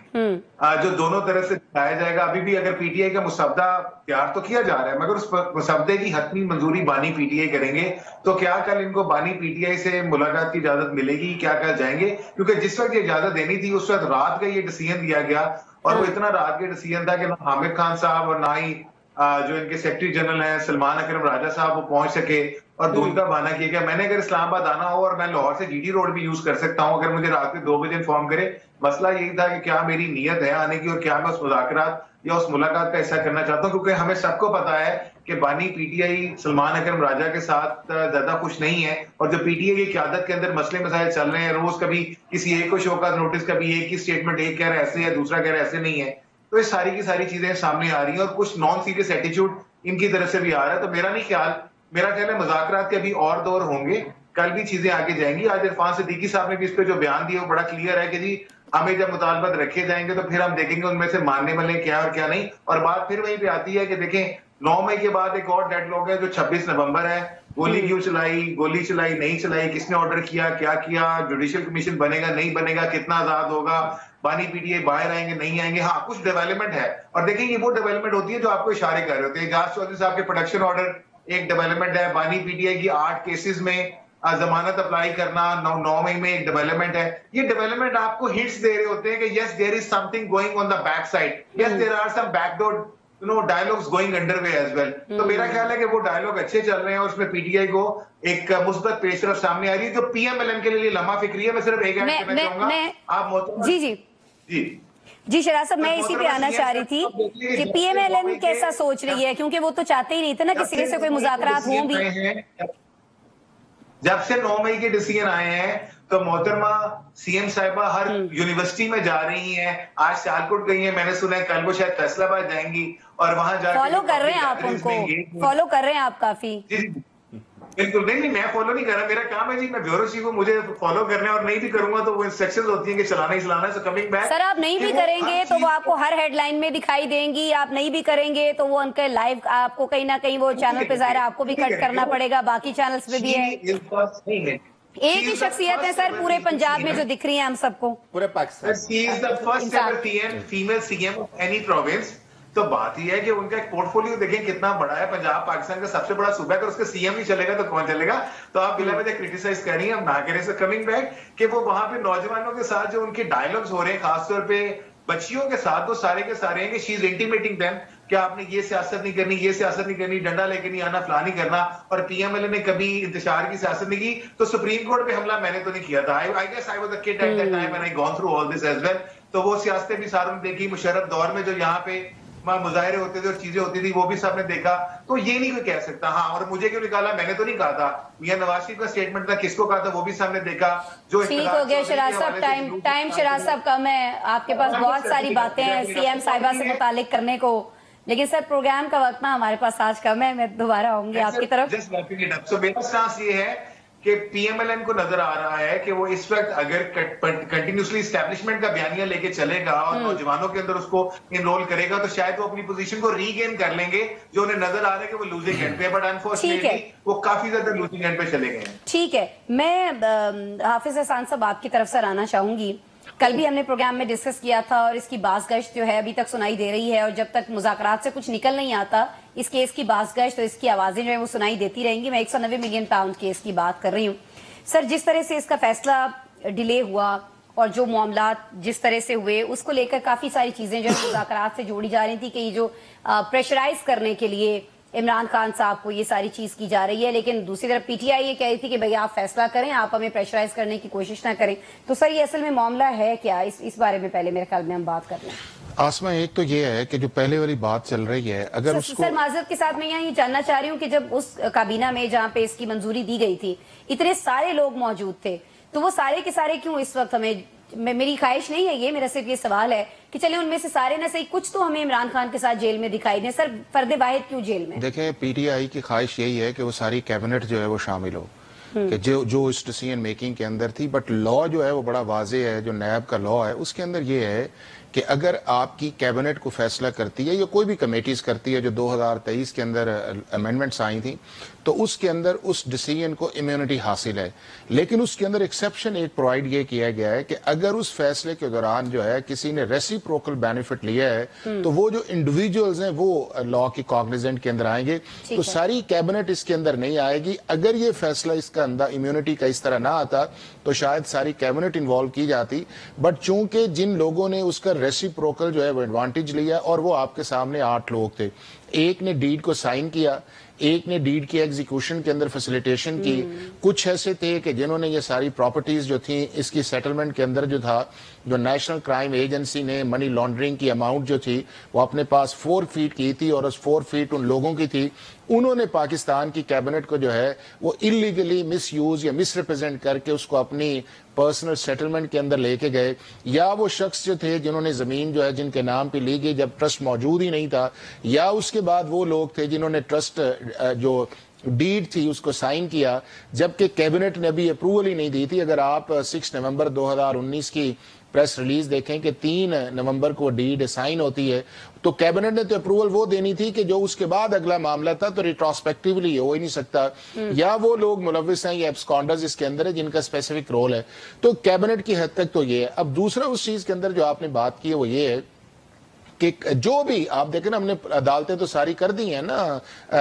Speaker 4: जो दोनों तरफ से दिखाया जाएगा। अभी भी अगर PTI का मुसद्दा तैयार तो किया जा रहा है, मगर उस मुसद्दे की हतमी मंजूरी बानी PTI करेंगे, तो क्या कल इनको बानी PTI से मुलाकात की इजाजत मिलेगी? क्या कल जाएंगे? क्योंकि जिस वक्त ये इजाजत देनी थी उस वक्त रात का ये डिसीजन दिया गया, और वो इतना रात का डिसीजन था कि ना हामिद खान साहब और ना ही जो इनके सेक्रेटरी जनरल हैं सलमान अकरम राजा साहब वो पहुंच सके, और धुंध का बहाना किया गया। मैंने अगर इस्लामाबाद आना हो और मैं लाहौर से GT रोड भी यूज कर सकता हूं, अगर मुझे रात के 2 बजे इन्फॉर्म करे। मसला यही था कि क्या मेरी नीयत है आने की और क्या मैं उस मुज़ाकरात या उस मुलाकात का हिस्सा करना चाहता हूं, क्योंकि हमें सबको पता है कि बानी PTI सलमान अकरम राजा के साथ ज्यादा खुश नहीं है, और जो PTI की क़यादत के अंदर मसले मसाइल चल रहे हैं, रोज कभी किसी एक को शोकॉज नोटिस, कभी एक ही स्टेटमेंट, एक कह रहा है ऐसे है, दूसरा कह रहा है ऐसे नहीं है, तो ये सारी की सारी चीजें सामने आ रही हैं और कुछ नॉन सीरियस एटीट्यूड इनकी तरफ से भी आ रहा है। तो मेरा ख्याल है मुज़ाकरात के अभी और दौर होंगे, कल भी चीजें आगे जाएंगी। आज इरफान सिद्दीकी साहब ने भी इस पे जो बयान दिया वो बड़ा क्लियर है कि जी हमें जब मुतालबात रखे जाएंगे तो फिर हम देखेंगे उनमें से मानने वाले क्या और क्या नहीं। और बात फिर वहीं पे आती है कि देखें 9 मई के बाद एक और डेडलॉक है जो 26 नवंबर है। गोली क्यों चलाई, गोली चलाई नहीं चलाई, किसने ऑर्डर किया, क्या किया, जुडिशियल कमीशन बनेगा नहीं बनेगा, कितना आजाद होगा, बानी PTI बाहर आएंगे नहीं आएंगे। हाँ, कुछ डेवलपमेंट है, और देखिए ये वो डेवलपमेंट होती है जो आपको इशारे कर रहे होते हैं। एजाज चौधरी साहब के प्रोडक्शन ऑर्डर एक डेवलपमेंट है, बानी PTI की 8 केसेस में जमानत अप्लाई करना 9 मई में एक डेवलपमेंट है। ये डेवलपमेंट आपको हिंट्स दे रहे होते हैं कि yes there is something going on the back side, yes there are some backdoor dialogues going underway as well. तो मेरा ख्याल है कि वो डायलॉग अच्छे चल रहे हैं और उसमें पीटीआई को एक मुस्बत पेशरफ सामने आ रही है जो पीएमएलएन के लिए लम्हा फिक्री है। मैं सिर्फ एक ऐड करना चाहूंगा। आप
Speaker 1: जी जी
Speaker 4: जी
Speaker 1: जी शराज साहब, मैं इसी पे आना चाह रही थी कि पीएमएलएन कैसा सोच रही है, क्योंकि वो तो चाहते ही नहीं थे ना कि सिरे से कोई मुज़ाकरात हों भी।
Speaker 4: जब से 9 मई के डिसीजन आए हैं तो मोहतरमा सीएम साहिबा हर यूनिवर्सिटी में जा रही हैं। आज सियालकोट गई हैं, मैंने सुना है कल वो शायद फैसलाबाद जाएंगी और वहां जाकर
Speaker 1: फॉलो कर रहे हैं आप उनको, फॉलो कर रहे हैं आप काफी।
Speaker 4: बिल्कुल नहीं, मैं फॉलो नहीं कर रहा, मेरा काम है जी, मैं ब्यूरो चीफ हूँ, मुझे फॉलो करना है और नहीं भी करूंगा तो वो इंस्ट्रक्शंस होती हैं कि चलाना ही चलाना है। सो कमिंग बैक,
Speaker 1: सर आप नहीं भी करेंगे तो वो आपको हर हेडलाइन में दिखाई देंगी, आप नहीं भी करेंगे तो वो उनके लाइव आपको कहीं ना कहीं वो चैनल पे ज़ाहिर आपको भी कट करना पड़ेगा, बाकी चैनल्स पे भी है। एक ही शख्सियत है सर पूरे पंजाब में जो दिख रही है हम सबको,
Speaker 2: पूरे Pakistan.
Speaker 4: She is the first ever female CM of any province। तो बात यह है कि उनका एक पोर्टफोलियो देखें कितना बड़ा है। पंजाब पाकिस्तान का सबसे बड़ा सूबा है, अगर उसका सीएम नहीं चलेगा तो कौन चलेगा। तो आप बिला वजह क्रिटिसाइज कर रही हैं, हम ना करें। सो कमिंग बैक कि वो वहां पे नौजवानों के साथ जो उनके डायलॉग्स हो रहे हैं, खासतौर पे बच्चियों के साथ, वो सारे के सारे हैं कि शी इज इंटीमेटिंग देम कि आपने ये सियासत नहीं करनी, ये सियासत नहीं करनी, डंडा लेके नहीं आना, फलां नहीं करना। और पीएमएलए ने कभी इंतशार की सियासत नहीं की। तो सुप्रीम कोर्ट पे हमला मैंने तो नहीं किया था। I guess I was a kid at that time and I gone through all this as well. तो वो सियासतें भी सारों ने देखी। मुशर्रफ दौर में जो यहाँ पे मुजाहरे होते थे और चीजें होती थी वो भी सबने देखा। तो ये नहीं कोई कह सकता। हाँ, और मुझे क्यों निकाला, मैंने तो नहीं कहा था। मियां नवाज शरीफ का स्टेटमेंट था, किसको कहा था वो भी सबने देखा। जो
Speaker 1: ठीक हो गया शराज साहब, टाइम शराज साहब कम है, आपके पास बहुत सारी बातें हैं सीएम साहिबा से मुतालिक करने को, लेकिन सर प्रोग्राम का वक्त ना हमारे पास आज कम है। मैं दोबारा आऊंगी आपकी तरफ।
Speaker 4: Just wrapping it up. So मेरा स्टांस ये है कि पीएमएलएन को नजर आ रहा है कि वो इस वक्त अगर कंटिन्यूसली एस्टैब्लिशमेंट का बयानिया लेके चलेगा और नौजवानों के अंदर उसको इनरोल करेगा तो शायद वो अपनी पोजीशन को रीगेन कर लेंगे, जो उन्हें नजर आ रहा है कि वो लूजिंग एंड पे। बट अनफॉर्चुनेटली वो काफी ज्यादा लूजिंग एंड पे चले गए हैं।
Speaker 1: ठीक है, मैं हाफिज एहसान साहब आपकी तरफ से आना चाहूंगी। कल भी हमने प्रोग्राम में डिस्कस किया था और इसकी बाज़गश्त जो है अभी तक सुनाई दे रही है और जब तक मुज़ाकरात से कुछ निकल नहीं आता इस केस की बाज़गश्त और इसकी आवाज़ें जो है वो सुनाई देती रहेंगी। मैं 190 मिलियन पाउंड केस की बात कर रही हूँ। सर, जिस तरह से इसका फैसला डिले हुआ और जो मामला जिस तरह से हुए उसको लेकर काफ़ी सारी चीज़ें जो है मुज़ाकरात से जोड़ी जा रही थी कि ये जो प्रेशराइज करने के लिए इमरान खान साहब को ये सारी चीज की जा रही है, लेकिन दूसरी तरफ पीटीआई ये कह रही थी कि भाई आप फैसला करें, आप हमें प्रेशराइज करने की कोशिश ना करें। तो सर ये असल में मामला है क्या, इस बारे में पहले मेरे ख्याल में हम बात कर लें।
Speaker 5: आसमा, एक तो ये है कि जो पहले वाली बात चल रही है, अगर उसको
Speaker 1: सर माजरत के साथ मैं यहाँ ये जानना चाह रही हूँ कि जब उस काबीना में जहाँ पे इसकी मंजूरी दी गई थी इतने सारे लोग मौजूद थे, तो वो सारे के सारे क्यों इस वक्त हमें, मेरी ख्वाहिश नहीं है ये, मेरा सिर्फ ये सवाल है कि चले उनमें से सारे ना सही कुछ तो हमें इमरान खान के साथ जेल में दिखाई दे। सर फर्द वाहिद क्यों जेल में?
Speaker 5: देखें, पीटीआई की ख्वाहिश यही है कि वो सारी कैबिनेट जो है वो शामिल हो, कि जो इस डिसीजन मेकिंग के अंदर थी। बट लॉ जो है वो बड़ा वाज़ेह है, जो नैब का लॉ है उसके अंदर ये है कि अगर आपकी कैबिनेट को फैसला करती है या कोई भी कमेटीज करती है, जो 2023 के अंदर अमेंडमेंट्स आई थी, तो उसके अंदर उस डिसीजन को इम्यूनिटी हासिल है। लेकिन उसके अंदर एक्सेप्शन एक प्रोवाइड ये किया गया है कि अगर उस फैसले के दौरान जो है किसी ने रेसिप्रोकल बेनिफिट लिया है तो वो जो इंडिविजुअल्स हैं वो लॉ की कॉग्निजेंट के अंदर आएंगे। तो सारी कैबिनेट इसके अंदर नहीं आएगी। अगर ये फैसला इसका अंदर इम्यूनिटी का इस तरह ना आता तो शायद सारी कैबिनेट इन्वॉल्व की जाती। बट चूंकि जिन लोगों ने उसका रेसिप्रोकल जो है वो एडवांटेज लिया, और वो आपके सामने 8 लोग थे, एक ने डीड को साइन किया, एक ने डीड की एग्जीक्यूशन के अंदर फैसिलिटेशन की, कुछ ऐसे थे कि जिन्होंने ये सारी प्रॉपर्टीज जो थी इसकी सेटलमेंट के अंदर जो था, जो नेशनल क्राइम एजेंसी ने मनी लॉन्ड्रिंग की अमाउंट जो थी वो अपने पास 4 फीट की थी और उस 4 फीट उन लोगों की थी। उन्होंने पाकिस्तान की कैबिनेट को जो है वो इलीगली मिस यूज या मिस रिप्रेजेंट करके उसको अपनी पर्सनल सेटलमेंट के अंदर लेके गए। या वो शख्स जो थे जिन्होंने जमीन जो है जिनके नाम पे ली गई जब ट्रस्ट मौजूद ही नहीं था, या उसके बाद वो लोग थे जिन्होंने ट्रस्ट जो डीड थी उसको साइन किया जबकि कैबिनेट ने अभी अप्रूवल ही नहीं दी थी। अगर आप 6 नवंबर 2019 की प्रेस रिलीज देखें कि 3 नवंबर को डीड साइन होती है, तो कैबिनेट ने तो अप्रूवल वो देनी थी कि जो उसके बाद अगला मामला था तो रिट्रोस्पेक्टिवली हो ही नहीं सकता, या वो लोग मुलविस हैं या एब्सकॉन्डर्स इसके अंदर है जिनका स्पेसिफिक रोल है। तो कैबिनेट की हद तक तो ये है। अब दूसरा उस चीज के अंदर जो आपने बात की है वो ये है कि जो भी आप देखें ना, हमने अदालतें तो सारी कर दी हैं ना,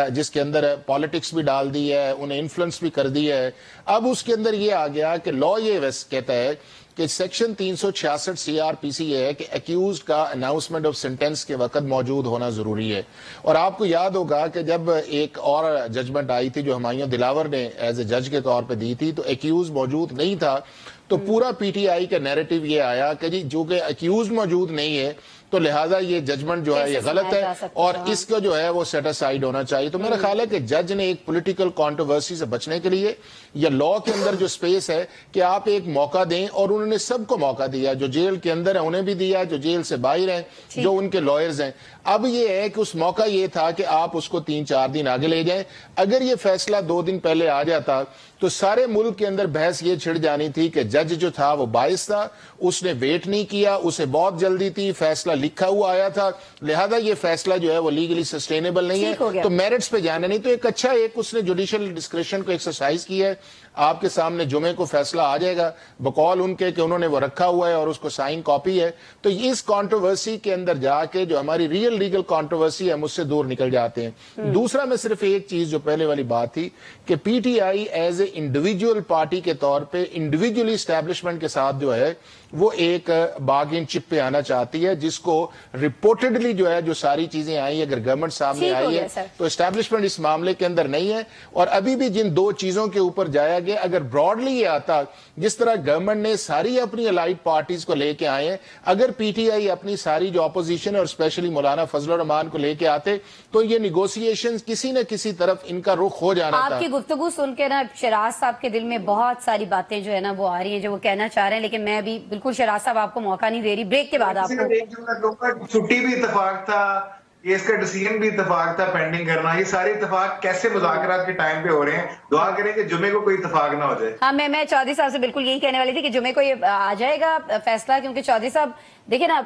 Speaker 5: जिसके अंदर पॉलिटिक्स भी डाल दी है, उन्हें इन्फ्लुएंस भी कर दी है। अब उसके अंदर ये आ गया कि लॉ ये वैसे कहता है کہ سیکشن 366 CRPC یہ ہے کہ ایکیوزڈ کا اناؤنسمنٹ آف سینٹینس کے وقت موجود ہونا ضروری ہے. اور آپ کو یاد ہوگا کہ جب ایک اور ججمنٹ آئی تھی جو ہمایوں دلاور نے ایز اے جج کے طور پہ دی تھی تو ایکیوز موجود نہیں تھا, تو پورا PTI کا نیریٹو یہ آیا کہ جی جو کہ ایکیوز موجود نہیں ہے تو لہٰذا یہ ججمنٹ جو ہے یہ غلط ہے اور اس کا جو ہے وہ سیٹ اسائڈ ہونا چاہیے. تو میرا خیال ہے کہ جج نے ایک پولیٹیکل کانٹروورسی سے بچنے کے لیے یا لا کے اندر جو سپیس ہے کہ آپ ایک موقع دیں, اور انہوں نے سب کو موقع دیا, جو جیل کے اندر ہیں انہیں بھی دیا, جو جیل سے باہر ہیں, جو ان کے لائرز ہیں. اب یہ ہے کہ اس موقع یہ تھا کہ آپ اس کو 3-4 دن آگے لے جائیں. اگر یہ فیصلہ 2 دن پہلے آ جاتا تو سارے ملک کے اندر بحث یہ چھڑ جانی تھی کہ جج جو تھا وہ باعث تھا, اس نے ویٹ نہیں کیا, اسے بہت جلدی تھی, فیصلہ لکھا ہوا آیا تھا, لہذا یہ فیصلہ جو ہے وہ لیگلی سسٹینیبل نہیں ہے, تو میرٹس پہ جانا نہیں. تو ایک اچھا اس نے جوڈیشل ڈسکریشن کو ایکسرسائز کیا ہے. آپ کے سامنے جمعے کو فیصلہ آ جائے گا بقول ان کے کہ انہوں نے وہ رکھا ہوا ہے اور اس کو سائن کاپی ہے. تو اس کانٹروورسی کے اندر جا کے جو ہماری ریئل لیگل کانٹروورسی ہے ہم اس سے دور نکل جاتے ہیں. دوسرا میں صرف ایک چیز جو پہلے والی بات تھی کہ PTI as a individual party کے طور پہ انڈیویجولی اسٹیبلشمنٹ کے ساتھ جو ہے وہ ایک بارگین چپ پہ آنا چاہتی ہے, جس کو رپورٹڈلی جو ہے جو ساری چیزیں آئی اگر گورنمنٹ سامنے آئی ہے تو اسٹیبلشمنٹ اس معاملے کے اندر نہیں ہے. اور ابھی بھی جن 2 چیزوں کے اوپر جایا گیا, اگر براڈلی یہ آتا جس طرح گورنمنٹ نے ساری اپنی الائڈ پارٹیز کو لے کے آئے ہیں, اگر PTI اپنی ساری جو اپوزیشن اور اسپیشلی مولانا فضل الرحمان کو لے کے آتے تو یہ نیگوسیشن کسی نہ کسی طرف ان کا رخ ہو جانا تھا.
Speaker 1: آپ کی گفتگو سن کے نا شراز صاحب کے دل میں بہت ساری باتیں جو ہے نا وہ آ رہی ہیں جو وہ کہنا چاہ رہے ہیں, لیکن میں بھی بالکل شراز صاحب آپ کو موقع نہیں دے رہی. بریک کے بعد آپ کو
Speaker 4: چھٹی بھی اتفاق تھا, یہ اس کا ڈیسیژن بھی اتفاق تھا پینڈنگ کرنا, یہ سارے اتفاق کیسے مذاکرات کے ٹائم پہ ہو رہے ہیں. دعا کریں کہ جمعے کو کوئی اتفاق نہ ہو جائے.
Speaker 1: ہاں میں چودھری صاحب سے بالکل یہی کہنے والی تھی کہ جمعے کو یہ آ جائے گا فیصلہ, کیونکہ چودھری صاحب دیکھیں نا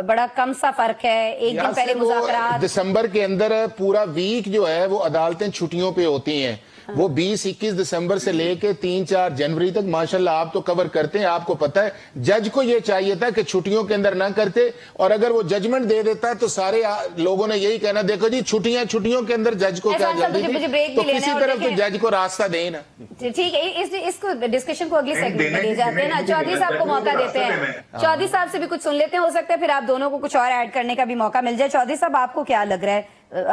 Speaker 1: بڑا کم سا فرق ہے. ایک دن پہلے مذاکرات
Speaker 5: دسمبر کے اندر پورا ویک جو ہے وہ عدالتیں چھٹیوں پہ ہوتی ہیں, وہ 20-21 دسمبر سے لے کے 3-4 جنوری تک ماشاءاللہ آپ تو کور کرتے ہیں. آپ کو پتا ہے جج کو یہ چاہیے تھا کہ چھٹیوں کے اندر نہ کرتے, اور اگر وہ ججمنٹ دے دیتا تو سارے لوگوں نے یہی کہنا دیکھو جی چھٹیوں کے اندر جج کو کیا جلدی تھی, تو کسی طرف تو جج کو راستہ دیں نا.
Speaker 1: ٹھیک ہے, اس کو ڈسکشن کو اگلی سیگمنٹ میں لے جاتے ہیں نا. چودھری صاحب کو موقع دیتے ہیں, چودھری صاحب سے بھی کچھ سن لیتے ہیں, ہو سکتا ہے پھر آپ دونوں کو کچھ اور ایڈ کرنے کا بھی موقع مل جائے. چودھری صاحب آپ کو کیا لگ رہا ہے,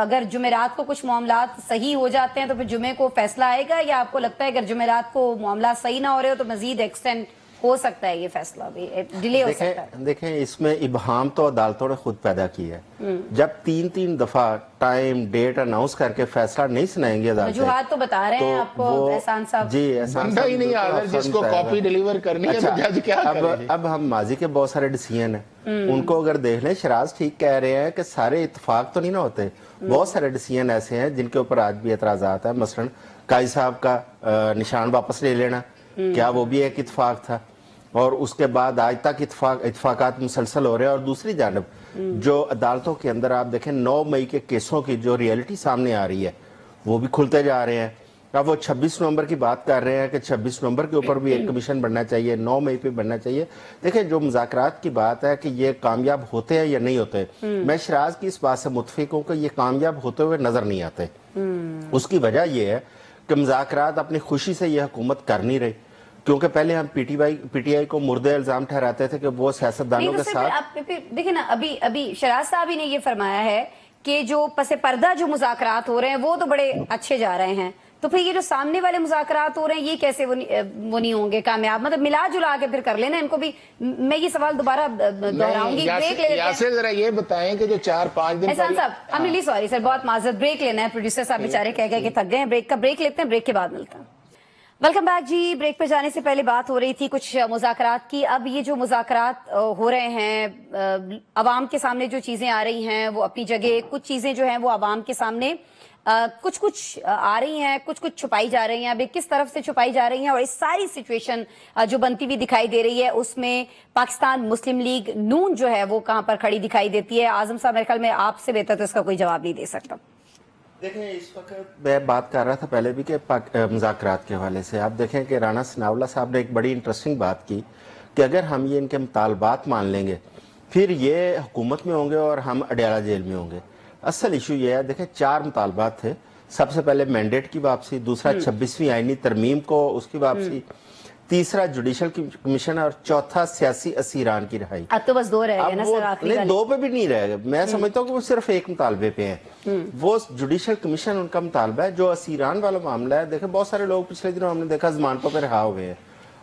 Speaker 1: اگر جمعرات کو کچھ معاملات صحیح ہو جاتے ہیں تو پھر جمعے کو فیصلہ آئے گا, یا آپ کو لگتا ہے اگر جمعرات کو معاملات صحیح نہ ہو رہے ہو تو مزید ایکسٹینڈ ہو سکتا ہے, یہ فیصلہ بھی ڈیلے ہو سکتا ہے؟
Speaker 2: دیکھیں اس میں ابہام تو عدالتوں نے خود پیدا کی ہے. جب 3 دفعہ ٹائم ڈیٹ اناؤنس کر کے فیصلہ نہیں سنائیں گے عدالتیں,
Speaker 1: وجوہات تو بتا رہے ہیں آپ کو احسان صاحب.
Speaker 2: جی احسان
Speaker 5: بندہ ہی نہیں حاضر جس کو کاپی ڈیلیور کرنی ہے, تو جج کیا کرے.
Speaker 2: اب ہم ماضی کے بہت سارے ڈیسیژن ہیں ان کو اگر دیکھ لیں, شراز ٹھیک کہہ رہے ہیں کہ سارے اتفاق تو نہیں نہ ہوتے. بہت سارے ڈیسیژن ایسے ہیں جن کے اوپر آج بھی اعتراضات ہیں. مثلاً قاضی صاحب کا نشان واپس لے لینا, کیا وہ بھی ایک اتفاق تھا؟ اور اس کے بعد آج تک اتفاقات مسلسل ہو رہے ہیں. اور دوسری جانب جو عدالتوں کے اندر آپ دیکھیں 9 مئی کے کیسوں کی جو ریئلٹی سامنے آ رہی ہے وہ بھی کھلتے جا رہے ہیں. اب وہ 26 نومبر کی بات کر رہے ہیں کہ 26 نومبر کے اوپر بھی ایک کمیشن بننا چاہیے, 9 مئی پہ بننا چاہیے. دیکھیں جو مذاکرات کی بات ہے کہ یہ کامیاب ہوتے ہیں یا نہیں ہوتے, میں شراز کی اس بات سے متفق ہوں کہ یہ کامیاب ہوتے ہوئے نظر نہیں آتے. اس کی وجہ یہ ہے کہ مذاکرات اپنی خوشی سے یہ حکومت کر نہیں رہی, کیونکہ پہلے ہم PTI کو مردہ الزام ٹھہراتے تھے کہ وہ سیاستدانوں کے ساتھ.
Speaker 1: دیکھیں نا ابھی شراز صاحب ہی نے یہ فرمایا ہے کہ جو پس پردہ جو مذاکرات ہو رہے ہیں وہ تو بڑے اچھے جا رہے ہیں, تو پھر یہ جو سامنے والے مذاکرات ہو رہے ہیں یہ کیسے وہ نہیں ہوں گے کامیاب؟ مطلب ملا جلا کے پھر کر لینا ان کو بھی. میں یہ سوال دوبارہ دہراؤں گی.
Speaker 5: یاسر ذرا یہ بتائیں کہ جو 4-5 دن
Speaker 1: احسان صاحب, I'm really sorry سر, بہت معذرت, بریک لینا ہے. پروڈیوسر صاحب بیچارے کہہ کے تھک گئے ہیں. بریک لیتے ہیں, بریک کے بعد ملتا ہے. ویلکم بیک جی. بریک پہ جانے سے پہلے بات ہو رہی تھی کچھ مذاکرات کی. اب یہ جو مذاکرات ہو رہے ہیں عوام کے سامنے جو چیزیں آ رہی ہیں وہ اپنی جگہ, کچھ چیزیں جو ہیں وہ عوام کے سامنے کچھ آ رہی ہیں, کچھ چھپائی جا رہی ہیں. اب کس طرف سے چھپائی جا رہی ہیں اور اس ساری سچویشن جو بنتی ہوئی دکھائی دے رہی ہے اس میں پاکستان مسلم لیگ نون جو ہے وہ کہاں پر کھڑی دکھائی دیتی ہے؟ اعظم صاحب میرے خیال میں آپ سے بہتر تو اس کا کوئی جواب نہیں دے سکتا.
Speaker 2: دیکھیں اس وقت میں بات کر رہا تھا پہلے بھی کہ مذاکرات کے حوالے سے آپ دیکھیں کہ رانا ثناءاللہ صاحب نے ایک بڑی انٹرسٹنگ بات کی کہ اگر ہم یہ ان کے مطالبات مان لیں گے پھر یہ حکومت میں ہوں گے اور ہم اڈیالہ جیل میں ہوں گے. اصل ایشو یہ ہے, دیکھیں 4 مطالبات تھے. سب سے پہلے مینڈیٹ کی واپسی, دوسرا 26ویں آئینی ترمیم کو اس کی واپسی, तीसरा जुडिशल कमीशन और चौथा सियासी असीरान की रिहाई।
Speaker 1: अब तो बस 2 रह गए ना
Speaker 2: अब वो
Speaker 1: सर, आखिरी
Speaker 2: नहीं,
Speaker 1: वाले।
Speaker 2: 2 पे भी नहीं रहेगा। मैं समझता हूँ कि वो सिर्फ एक मुतालबे पे हैं। वो जुडिशल कमीशन उनका मुतालबा है। जो असीरान वाला मामला है, देखे बहुत सारे लोग पिछले दिनों हमने देखा जमानतों पे रिहा हुए हैं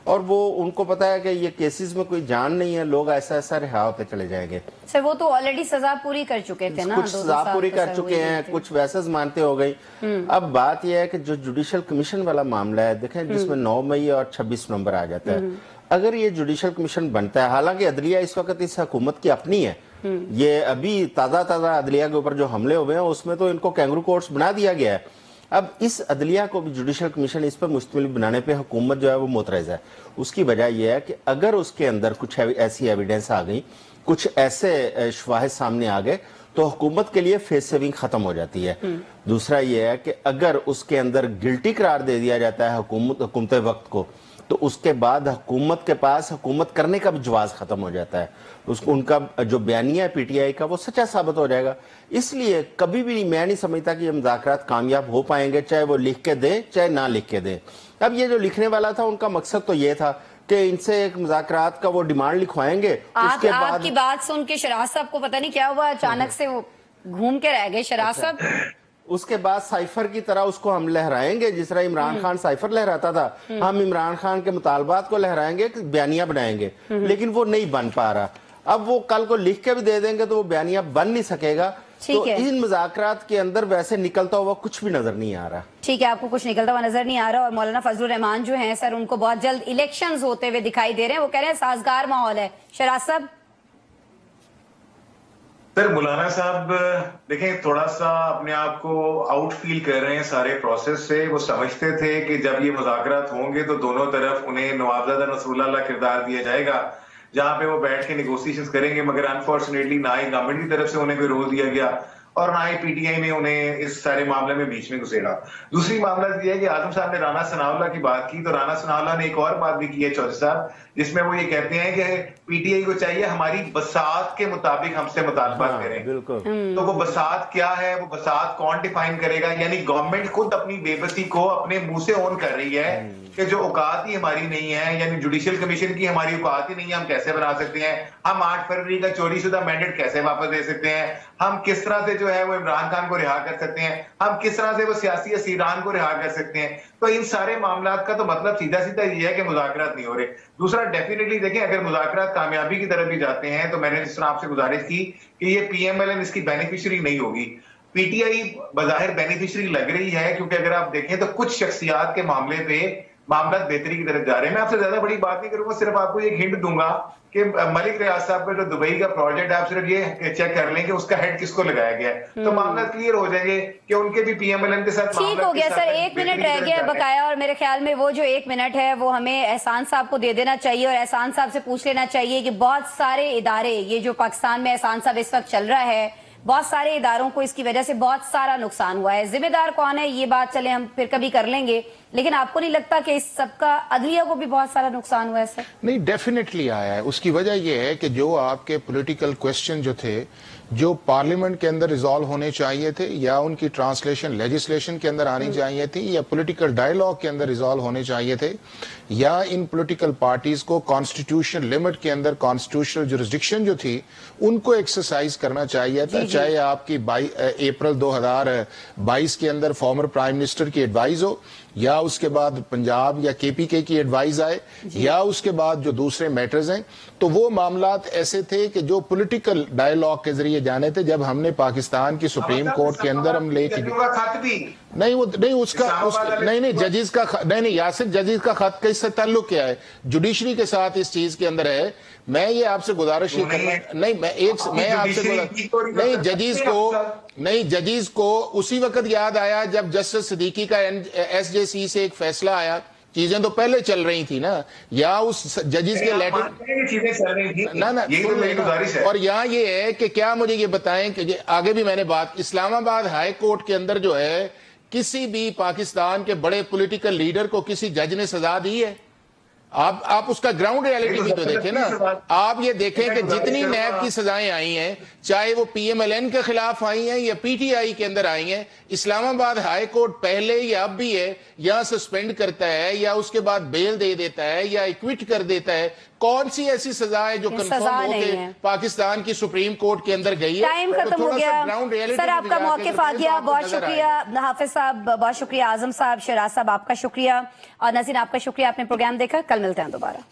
Speaker 2: और वो उनको पता है कि ये केसेस में कोई जान नहीं है, लोग ऐसा ऐसा रिहा होते चले जाएंगे।
Speaker 1: सर वो तो ऑलरेडी सजा पूरी कर चुके थे ना,
Speaker 2: कुछ
Speaker 1: 2-2
Speaker 2: सजा
Speaker 1: साल
Speaker 2: पूरी
Speaker 1: तो
Speaker 2: कर
Speaker 1: सर
Speaker 2: चुके
Speaker 1: हुई
Speaker 2: हैं,
Speaker 1: थी।
Speaker 2: कुछ वैसे जमानतें हो गई। अब बात यह है कि जो जुडिशल कमीशन वाला मामला है, देखें जिसमें 9 मई और 26 नवंबर आ जाता है, अगर ये जुडिशल कमीशन बनता है, हालांकि अदलिया इस वक्त इस हुकूमत की अपनी है, ये अभी ताज़ा अदलिया के ऊपर जो हमले हुए हैं उसमें तो इनको कैंगरू कोर्ट्स बना दिया गया है। अब इस अदलिया को भी जुडिशल कमीशन इस पर मुश्तमिल बनाने पे हुकूमत जो है वो मोतरज़ है। उसकी वजह यह है कि अगर उसके अंदर कुछ ऐसी एविडेंस आ गई, कुछ ऐसे शवाहिद सामने आ गए, तो हुकूमत के लिए फेस सेविंग खत्म हो जाती है। दूसरा यह है कि अगर उसके अंदर गिल्टी करार दे दिया जाता है हुकूमत वक्त को, तो उसके बाद हुकूमत के पास हुकूमत करने का भी जवाज खत्म हो जाता है। उसको उनका जो बयानिया है पीटीआई का वो सच्चा साबित हो जाएगा। इसलिए कभी भी मैं नहीं समझता कि ये मुज़ाकरात कामयाब हो पाएंगे, चाहे वो लिख के दें चाहे ना लिख के दें। अब ये जो लिखने वाला था उनका मकसद तो ये था कि इनसे एक मुज़ाकरात का वो डिमांड लिखवाएंगे। उसके बाद
Speaker 1: आपकी बात सुन के शराज साहब को पता नहीं क्या हुआ, अचानक से वो घूम के रह गए शराज साहब।
Speaker 2: उसके बाद साइफर की तरह उसको हम लहराएंगे, जिस तरह इमरान खान साइफर लहराता था, हम इमरान खान के मुतालबात को लहराएंगे, बयानिया बनाएंगे, लेकिन वो नहीं बन पा रहा। अब वो कल को लिख के भी दे देंगे तो वो बयानिया बन नहीं सकेगा। तो इन मुज़ाकरात के अंदर वैसे निकलता हुआ कुछ भी नजर नहीं आ रहा।
Speaker 1: ठीक है, आपको कुछ निकलता हुआ नजर नहीं आ रहा। और मौलाना फजलुर रहमान जो हैं सर, उनको बहुत जल्द इलेक्शंस होते हुए दिखाई दे रहे हैं। वो कह रहे हैं साजगार माहौल है। शराज साहब।
Speaker 4: सर मौलाना साहब देखें, थोड़ा सा अपने आप को आउट फील कर रहे हैं सारे प्रोसेस से। वो समझते थे कि जब ये मुज़ाकरात होंगे तो दोनों तरफ उन्हें नवाबजादा नसरुल्लाह किरदार दिया जाएगा, जहां पे वो बैठ के नेगोशिएशंस करेंगे। मगर अनफॉर्चुनेटली ना ही गवर्नमेंट की तरफ से उन्हें कोई रोल दिया गया और ना ही पीटीआई ने उन्हें इस सारे मामले में बीच में घुसेड़ा। दूसरी मामला ये है कि आजम साहब ने राना सनाउल्लाह की बात की, तो राना सनाउल्लाह ने एक और बात भी की है चौधरी साहब, जिसमें वो ये कहते हैं कि पीटीआई को चाहिए हमारी बसात के मुताबिक हमसे मुतालबात करें।
Speaker 2: बिल्कुल।
Speaker 4: तो वो बसात क्या है, वो बसात कौन डिफाइन करेगा? यानी गवर्नमेंट खुद अपनी बेबसी को अपने मुंह से ऑन कर रही है कि जो औकात ही हमारी नहीं है, यानी जुडिशियल कमीशन की हमारी औकात ही नहीं है, हम कैसे बना सकते हैं? हम 8 फरवरी का चोरीशुदा मैंडेट कैसे वापस दे सकते हैं? हम किस तरह से जो है वो इमरान खान को रिहा कर सकते हैं? हम किस तरह से वो सियासी असीरान को रिहा कर सकते हैं? तो इन सारे मामलात का तो मतलब सीधा सीधा ये है कि मुज़ाकरात नहीं हो रहे। दूसरा, डेफिनेटली देखें, अगर मुज़ाकरात कामयाबी की तरफ भी जाते हैं तो मैंने जिस तरह आपसे गुजारिश की कि ये पीएमएलएन इसकी बेनिफिशियरी नहीं होगी। पीटीआई बज़ाहिर बेनिफिशियरी लग रही है, क्योंकि अगर आप देखें तो कुछ शख्सियात के मामले पे मामला बेहतरी की तरफ जा रहे हैं। मैं आपसे ज्यादा बड़ी बात नहीं करूंगा, सिर्फ आपको एक हिंट दूंगा कि मलिक रियाज साहब का जो दुबई का प्रोजेक्ट है, आप सिर्फ ये चेक कर लें कि उसका हेड किसको लगाया गया है, तो मामला क्लियर हो जाएंगे कि उनके भी पीएमएलएन के साथ
Speaker 1: ठीक हो गया सर। 1 मिनट रह गया बकाया, और मेरे ख्याल में वो जो 1 मिनट है वो हमें एहसान साहब को दे देना चाहिए और एहसान साहब से पूछ लेना चाहिए कि बहुत सारे इदारे, ये जो पाकिस्तान में एहसान साहब इस वक्त चल रहा है, बहुत सारे इदारों को इसकी वजह से बहुत सारा नुकसान हुआ है। जिम्मेदार कौन है ये बात चले हम फिर कभी कर लेंगे, लेकिन आपको नहीं लगता कि इस सबका अदलिया को भी बहुत सारा नुकसान हुआ है सर?
Speaker 5: नहीं, डेफिनेटली आया है। उसकी वजह यह है कि जो आपके पॉलिटिकल क्वेश्चन जो थे, जो पार्लियामेंट के अंदर रिजॉल्व होने चाहिए थे, या उनकी ट्रांसलेशन लेजिस्लेशन के अंदर आनी चाहिए थी, या पॉलिटिकल डायलॉग के अंदर रिजॉल्व होने चाहिए थे, या इन पॉलिटिकल पार्टीज को कॉन्स्टिट्यूशनल लिमिट के अंदर कॉन्स्टिट्यूशनल जुरिस्डिक्शन जो थी उनको एक्सरसाइज करना चाहिए था। चाहे आपकी अप्रैल 2022 के अंदर फॉर्मर प्राइम मिनिस्टर की एडवाइस हो, या उसके बाद पंजाब या केपीके की एडवाइस आए, या उसके बाद जो दूसरे मैटर्स हैं, तो वो मामलात ऐसे थे कि जो पॉलिटिकल डायलॉग के जरिए जाने थे। जब हमने पाकिस्तान की सुप्रीम कोर्ट के अंदर हम लेके नहीं उसका नहीं जजेस का नहीं यासिर, जजेस का खत का इससे ताल्लुक क्या है? जुडिशरी के साथ इस चीज के अंदर है। मैं ये आपसे गुजारिश ये करना नहीं, मैं आपसे नहीं जजीज को उसी वक्त याद आया जब जस्टिस सिद्दीकी का एसजेसी से एक फैसला आया। चीजें तो पहले चल रही थी ना, या उस जजेस के लेटर
Speaker 4: चीजें चल रही थी
Speaker 5: ना
Speaker 4: यही तो मेरी गुजारिश है।
Speaker 5: और यहाँ ये है कि क्या मुझे ये बताएं कि आगे भी मैंने बात, इस्लामाबाद हाई कोर्ट के अंदर जो है किसी भी पाकिस्तान के बड़े पॉलिटिकल लीडर को किसी जज ने सजा दी है? आप उसका ग्राउंड रियलिटी भी तो देखें ना। आप ये देखें कि जितनी नैब की सजाएं आई हैं, चाहे वो PMLN के खिलाफ आई हैं या PTI के अंदर आई हैं, इस्लामाबाद हाई कोर्ट पहले या अब भी है, या सस्पेंड करता है या उसके बाद बेल दे देता है या इक्विट कर देता है। कौन सी ऐसी सजा है जो कंफर्म हो के पाकिस्तान की सुप्रीम कोर्ट के अंदर गई है?
Speaker 1: टाइम खत्म हो गया सर, आपका मौक़िफ़ आ गया। बहुत शुक्रिया हाफिज साहब, बहुत शुक्रिया आजम साहब, शहराज साहब आपका शुक्रिया, और नज़ीर आपका शुक्रिया। आपने प्रोग्राम देखा, कल मिलते हैं दोबारा।